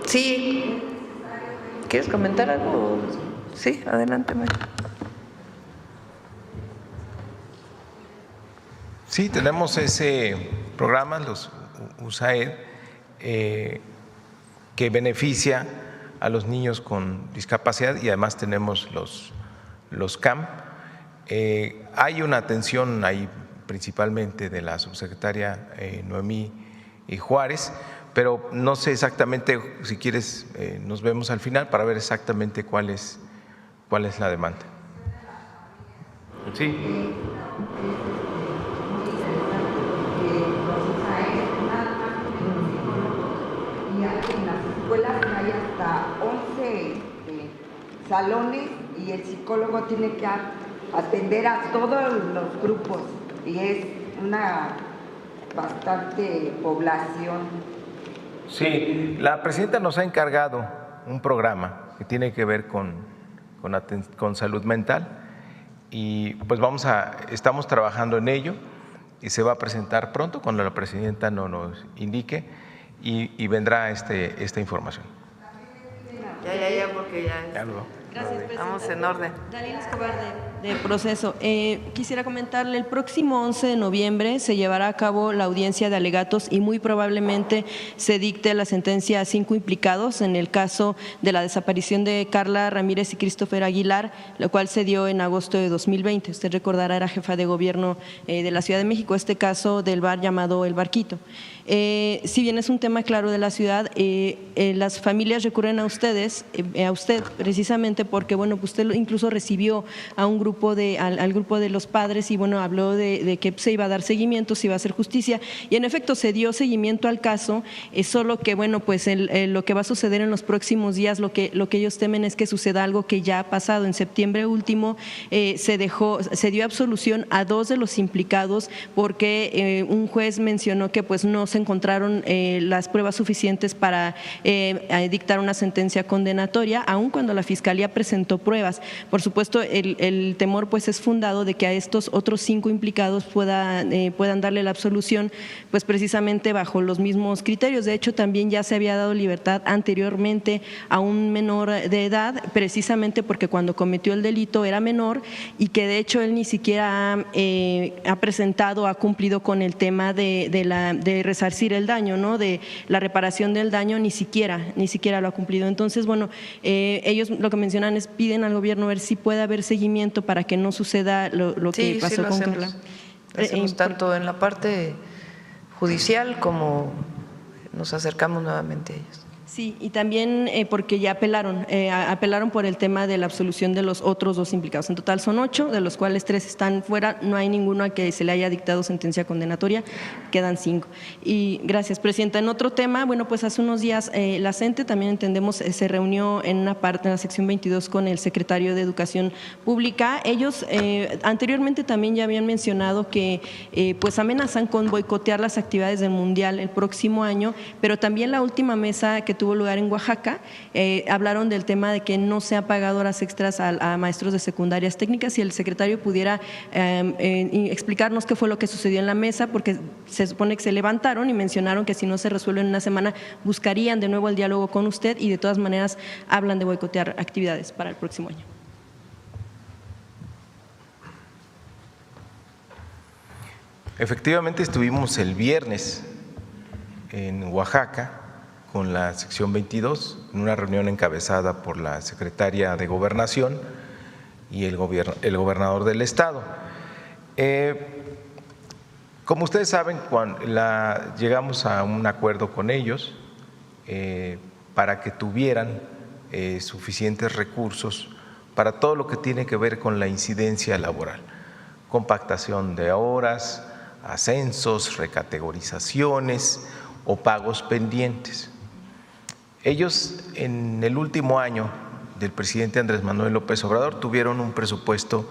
Sí. ¿Quieres comentar algo? Sí, adelante, María. Sí, tenemos ese programa, los USAID, que beneficia a los niños con discapacidad y además tenemos los CAM. Hay una atención ahí principalmente de la subsecretaria Noemí Juárez, pero no sé exactamente, si quieres nos vemos al final para ver exactamente cuál es la demanda. Sí. En las escuelas hay hasta 11 salones y el psicólogo tiene que atender a todos los grupos y es una bastante población. Sí, la presidenta nos ha encargado un programa que tiene que ver con salud mental y pues estamos trabajando en ello y se va a presentar pronto cuando la presidenta nos indique y vendrá esta información. Ya, porque ya Gracias, Presidenta. Estamos en orden. Daniel Escobar, de Proceso. Quisiera comentarle, el próximo 11 de noviembre se llevará a cabo la audiencia de alegatos y muy probablemente se dicte la sentencia a 5 implicados en el caso de la desaparición de Carla Ramírez y Christopher Aguilar, lo cual se dio en agosto de 2020. Usted recordará, era jefa de gobierno de la Ciudad de México, este caso del bar llamado El Barquito. Si bien es un tema claro de la ciudad, las familias recurren a usted precisamente porque, bueno, pues usted incluso recibió a un grupo al grupo de los padres y, bueno, habló de que se iba a dar seguimiento, se iba a hacer justicia y en efecto se dio seguimiento al caso, solo que, bueno, pues lo que va a suceder en los próximos días, lo que ellos temen es que suceda algo que ya ha pasado. En septiembre último se dio absolución a 2 de los implicados porque un juez mencionó que pues no se encontraron las pruebas suficientes para dictar una sentencia condenatoria, aun cuando la Fiscalía presentó pruebas. Por supuesto, el temor pues es fundado de que a estos otros 5 implicados puedan darle la absolución pues precisamente bajo los mismos criterios. De hecho, también ya se había dado libertad anteriormente a un menor de edad, precisamente porque cuando cometió el delito era menor y que de hecho él ni siquiera ha cumplido con el tema de resarcir el daño, ¿no? De la reparación del daño, ni siquiera lo ha cumplido. Entonces, bueno, ellos lo que mencionan es piden al gobierno ver si puede haber seguimiento para que no suceda lo que pasó con Carla. Hacemos tanto en la parte judicial como nos acercamos nuevamente a ellos. Sí, y también porque ya apelaron por el tema de la absolución de los otros 2 implicados. En total son 8, de los cuales 3 están fuera, no hay ninguno a que se le haya dictado sentencia condenatoria, quedan 5. Y gracias, Presidenta. En otro tema, bueno, pues hace unos días la CENTE también entendemos se reunió en una parte, en la sección 22, con el secretario de Educación Pública. Ellos anteriormente también ya habían mencionado que pues amenazan con boicotear las actividades del Mundial el próximo año, pero también la última mesa que tuvo lugar en Oaxaca, hablaron del tema de que no se ha pagado horas extras a maestros de secundarias técnicas. Si el secretario pudiera explicarnos qué fue lo que sucedió en la mesa, porque se supone que se levantaron y mencionaron que si no se resuelve en una semana buscarían de nuevo el diálogo con usted, y de todas maneras hablan de boicotear actividades para el próximo año. Efectivamente, estuvimos el viernes en Oaxaca con la sección 22, en una reunión encabezada por la secretaria de Gobernación y el gobernador del estado. Como ustedes saben, llegamos a un acuerdo con ellos para que tuvieran suficientes recursos para todo lo que tiene que ver con la incidencia laboral, compactación de horas, ascensos, recategorizaciones o pagos pendientes. Ellos en el último año del presidente Andrés Manuel López Obrador tuvieron un presupuesto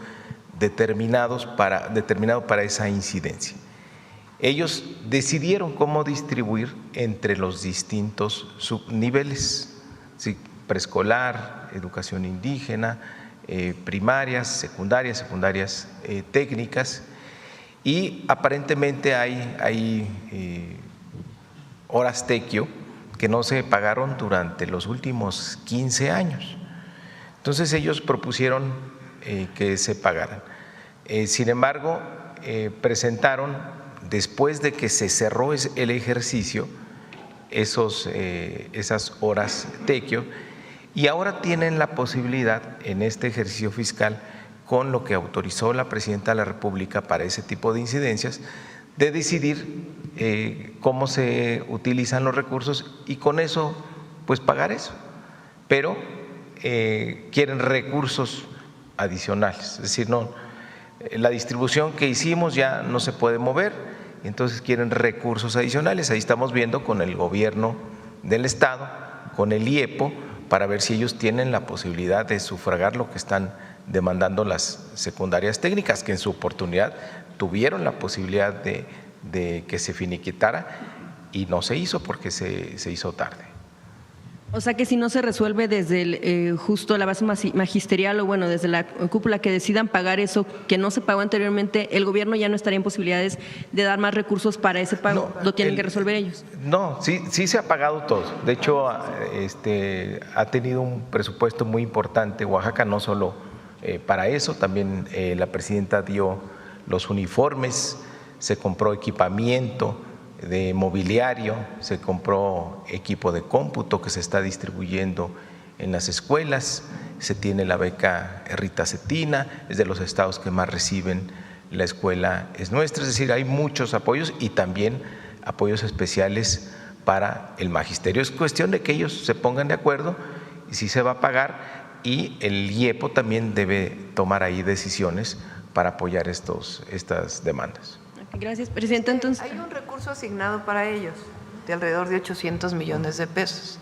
determinado para esa incidencia. Ellos decidieron cómo distribuir entre los distintos subniveles, ¿sí? Preescolar, educación indígena, primarias, secundarias técnicas, y aparentemente hay horas tequio que no se pagaron durante los últimos 15 años. Entonces ellos propusieron que se pagaran. Sin embargo, presentaron, después de que se cerró el ejercicio, esas horas tequio, y ahora tienen la posibilidad en este ejercicio fiscal, con lo que autorizó la Presidenta de la República para ese tipo de incidencias, de decidir cómo se utilizan los recursos y con eso pues pagar eso, pero quieren recursos adicionales, es decir, no, la distribución que hicimos ya no se puede mover, entonces quieren recursos adicionales. Ahí estamos viendo con el gobierno del estado, con el IEPO, para ver si ellos tienen la posibilidad de sufragar lo que están demandando las secundarias técnicas, que en su oportunidad tuvieron la posibilidad de que se finiquitara y no se hizo porque se hizo tarde. O sea que si no se resuelve desde justo la base magisterial o bueno, desde la cúpula, que decidan pagar eso que no se pagó anteriormente, el gobierno ya no estaría en posibilidades de dar más recursos para ese pago, lo tienen que resolver ellos. No, sí se ha pagado todo. De hecho, ha tenido un presupuesto muy importante Oaxaca, no solo para eso, también la presidenta dio los uniformes, se compró equipamiento de mobiliario, se compró equipo de cómputo que se está distribuyendo en las escuelas, se tiene la beca Rita Cetina, es de los estados que más reciben la escuela es nuestra, es decir, hay muchos apoyos y también apoyos especiales para el magisterio. Es cuestión de que ellos se pongan de acuerdo y si se va a pagar, y el IEPO también debe tomar ahí decisiones para apoyar estas demandas. Gracias, Presidenta. Entonces, hay un recurso asignado para ellos de alrededor de 800 millones de pesos.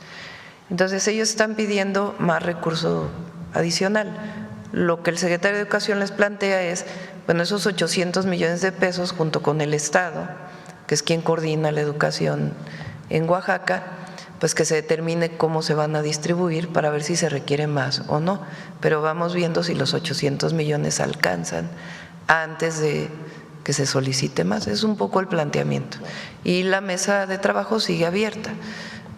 Entonces ellos están pidiendo más recurso adicional. Lo que el secretario de Educación les plantea es, bueno, esos 800 millones de pesos junto con el Estado, que es quien coordina la educación en Oaxaca, pues que se determine cómo se van a distribuir para ver si se requiere más o no. Pero vamos viendo si los 800 millones alcanzan antes de que se solicite más. Es un poco el planteamiento. Y la mesa de trabajo sigue abierta,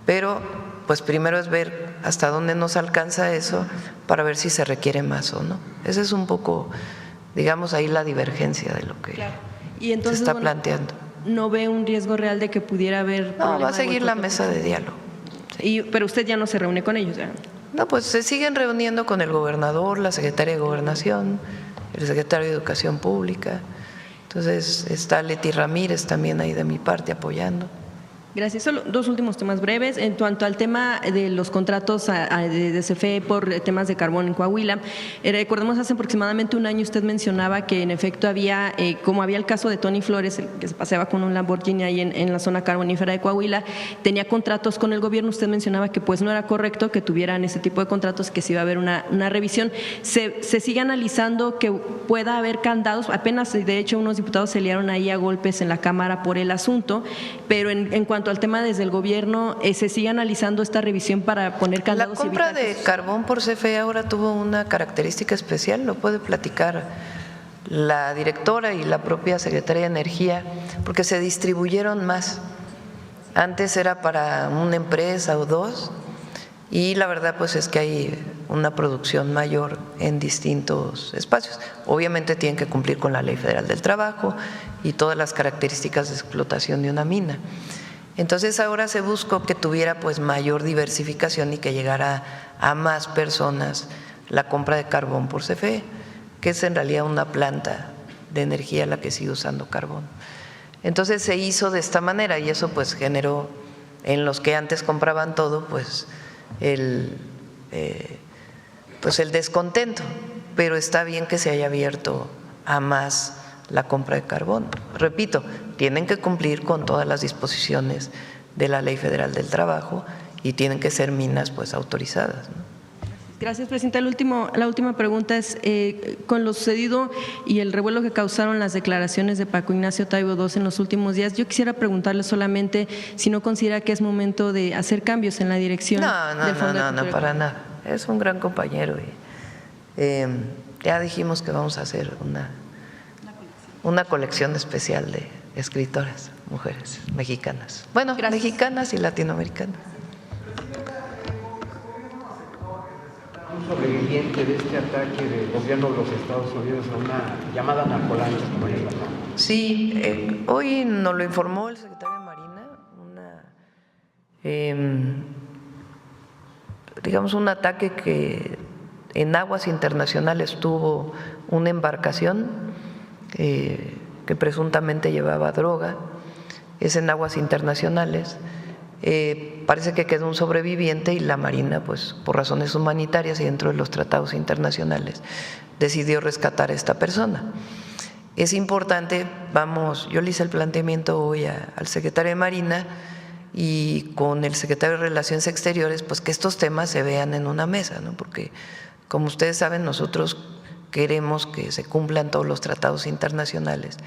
pero pues primero es ver hasta dónde nos alcanza eso para ver si se requiere más o no. Esa es un poco, digamos, ahí la divergencia de lo que y entonces, se está planteando. ¿No ve un riesgo real de que pudiera haber? No, va a seguir la mesa de diálogo. Pero usted ya no se reúne con ellos, ¿verdad? No, pues se siguen reuniendo con el gobernador, la secretaria de Gobernación, el secretario de Educación Pública. Entonces está Leti Ramírez también ahí de mi parte apoyando. Gracias. Solo dos últimos temas breves. En cuanto al tema de los contratos de CFE por temas de carbón en Coahuila, recordemos hace aproximadamente un año usted mencionaba que en efecto había, como había el caso de Tony Flores, que se paseaba con un Lamborghini ahí en la zona carbonífera de Coahuila, tenía contratos con el gobierno. Usted mencionaba que pues no era correcto que tuvieran ese tipo de contratos, que sí iba a haber una revisión. Se sigue analizando que pueda haber candados. Apenas, de hecho, unos diputados se liaron ahí a golpes en la Cámara por el asunto, pero en cuanto al tema desde el gobierno, se sigue analizando esta revisión para poner candados. La compra de carbón por CFE ahora tuvo una característica especial, lo puede platicar la directora y la propia Secretaría de Energía, porque se distribuyeron más. Antes era para una empresa o dos, y la verdad pues es que hay una producción mayor en distintos espacios. Obviamente tienen que cumplir con la Ley Federal del Trabajo y todas las características de explotación de una mina. Entonces ahora se buscó que tuviera pues mayor diversificación y que llegara a más personas la compra de carbón por CFE, que es en realidad una planta de energía la que sigue usando carbón. Entonces se hizo de esta manera y eso pues generó en los que antes compraban todo pues el descontento, pero está bien que se haya abierto a más la compra de carbón. Repito, tienen que cumplir con todas las disposiciones de la Ley Federal del Trabajo y tienen que ser minas pues autorizadas, ¿no? Gracias, presidenta. La última pregunta es, con lo sucedido y el revuelo que causaron las declaraciones de Paco Ignacio Taibo II en los últimos días, yo quisiera preguntarle solamente si no considera que es momento de hacer cambios en la dirección del Fondo. No, para nada. Es un gran compañero y ya dijimos que vamos a hacer una colección especial de escritoras, mujeres mexicanas. Bueno, mexicanas y latinoamericanas. Un sobreviviente de este ataque del gobierno de los Estados Unidos a una llamada narcolancha, como le llaman. Sí, hoy nos lo informó el secretario de Marina, un ataque que en aguas internacionales tuvo una embarcación que presuntamente llevaba droga, es en aguas internacionales. Parece que quedó un sobreviviente y la Marina, pues por razones humanitarias y dentro de los tratados internacionales, decidió rescatar a esta persona. Es importante, yo le hice el planteamiento hoy al secretario de Marina y con el secretario de Relaciones Exteriores, pues que estos temas se vean en una mesa, ¿no? Porque como ustedes saben, nosotros queremos que se cumplan todos los tratados internacionales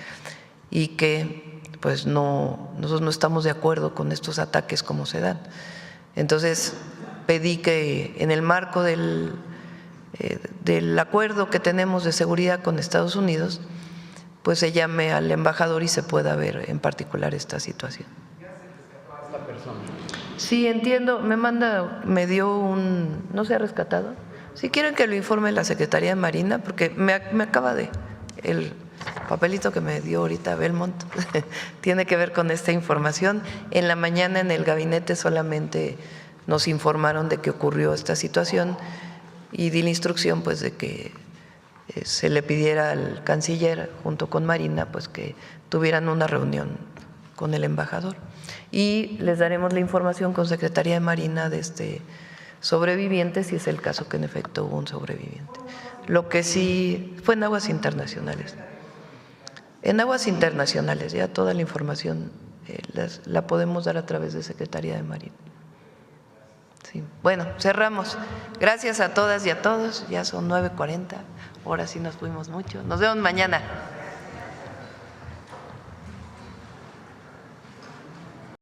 y que pues nosotros no estamos de acuerdo con estos ataques como se dan. Entonces pedí que en el marco del acuerdo que tenemos de seguridad con Estados Unidos, pues se llame al embajador y se pueda ver en particular esta situación. Sí, entiendo, me dio ¿no se ha rescatado? Si quieren que lo informe la Secretaría de Marina, porque me acaba el papelito que me dio ahorita Belmont tiene que ver con esta información. En la mañana en el gabinete solamente nos informaron de que ocurrió esta situación y di la instrucción pues de que se le pidiera al canciller junto con Marina pues que tuvieran una reunión con el embajador y les daremos la información con Secretaría de Marina de este sobreviviente si es el caso que en efecto hubo un sobreviviente. Lo que sí fue en aguas internacionales. En aguas internacionales, ya toda la información la podemos dar a través de Secretaría de Marina. Sí. Bueno, cerramos. Gracias a todas y a todos. Ya son 9:40. Ahora sí nos fuimos mucho. Nos vemos mañana.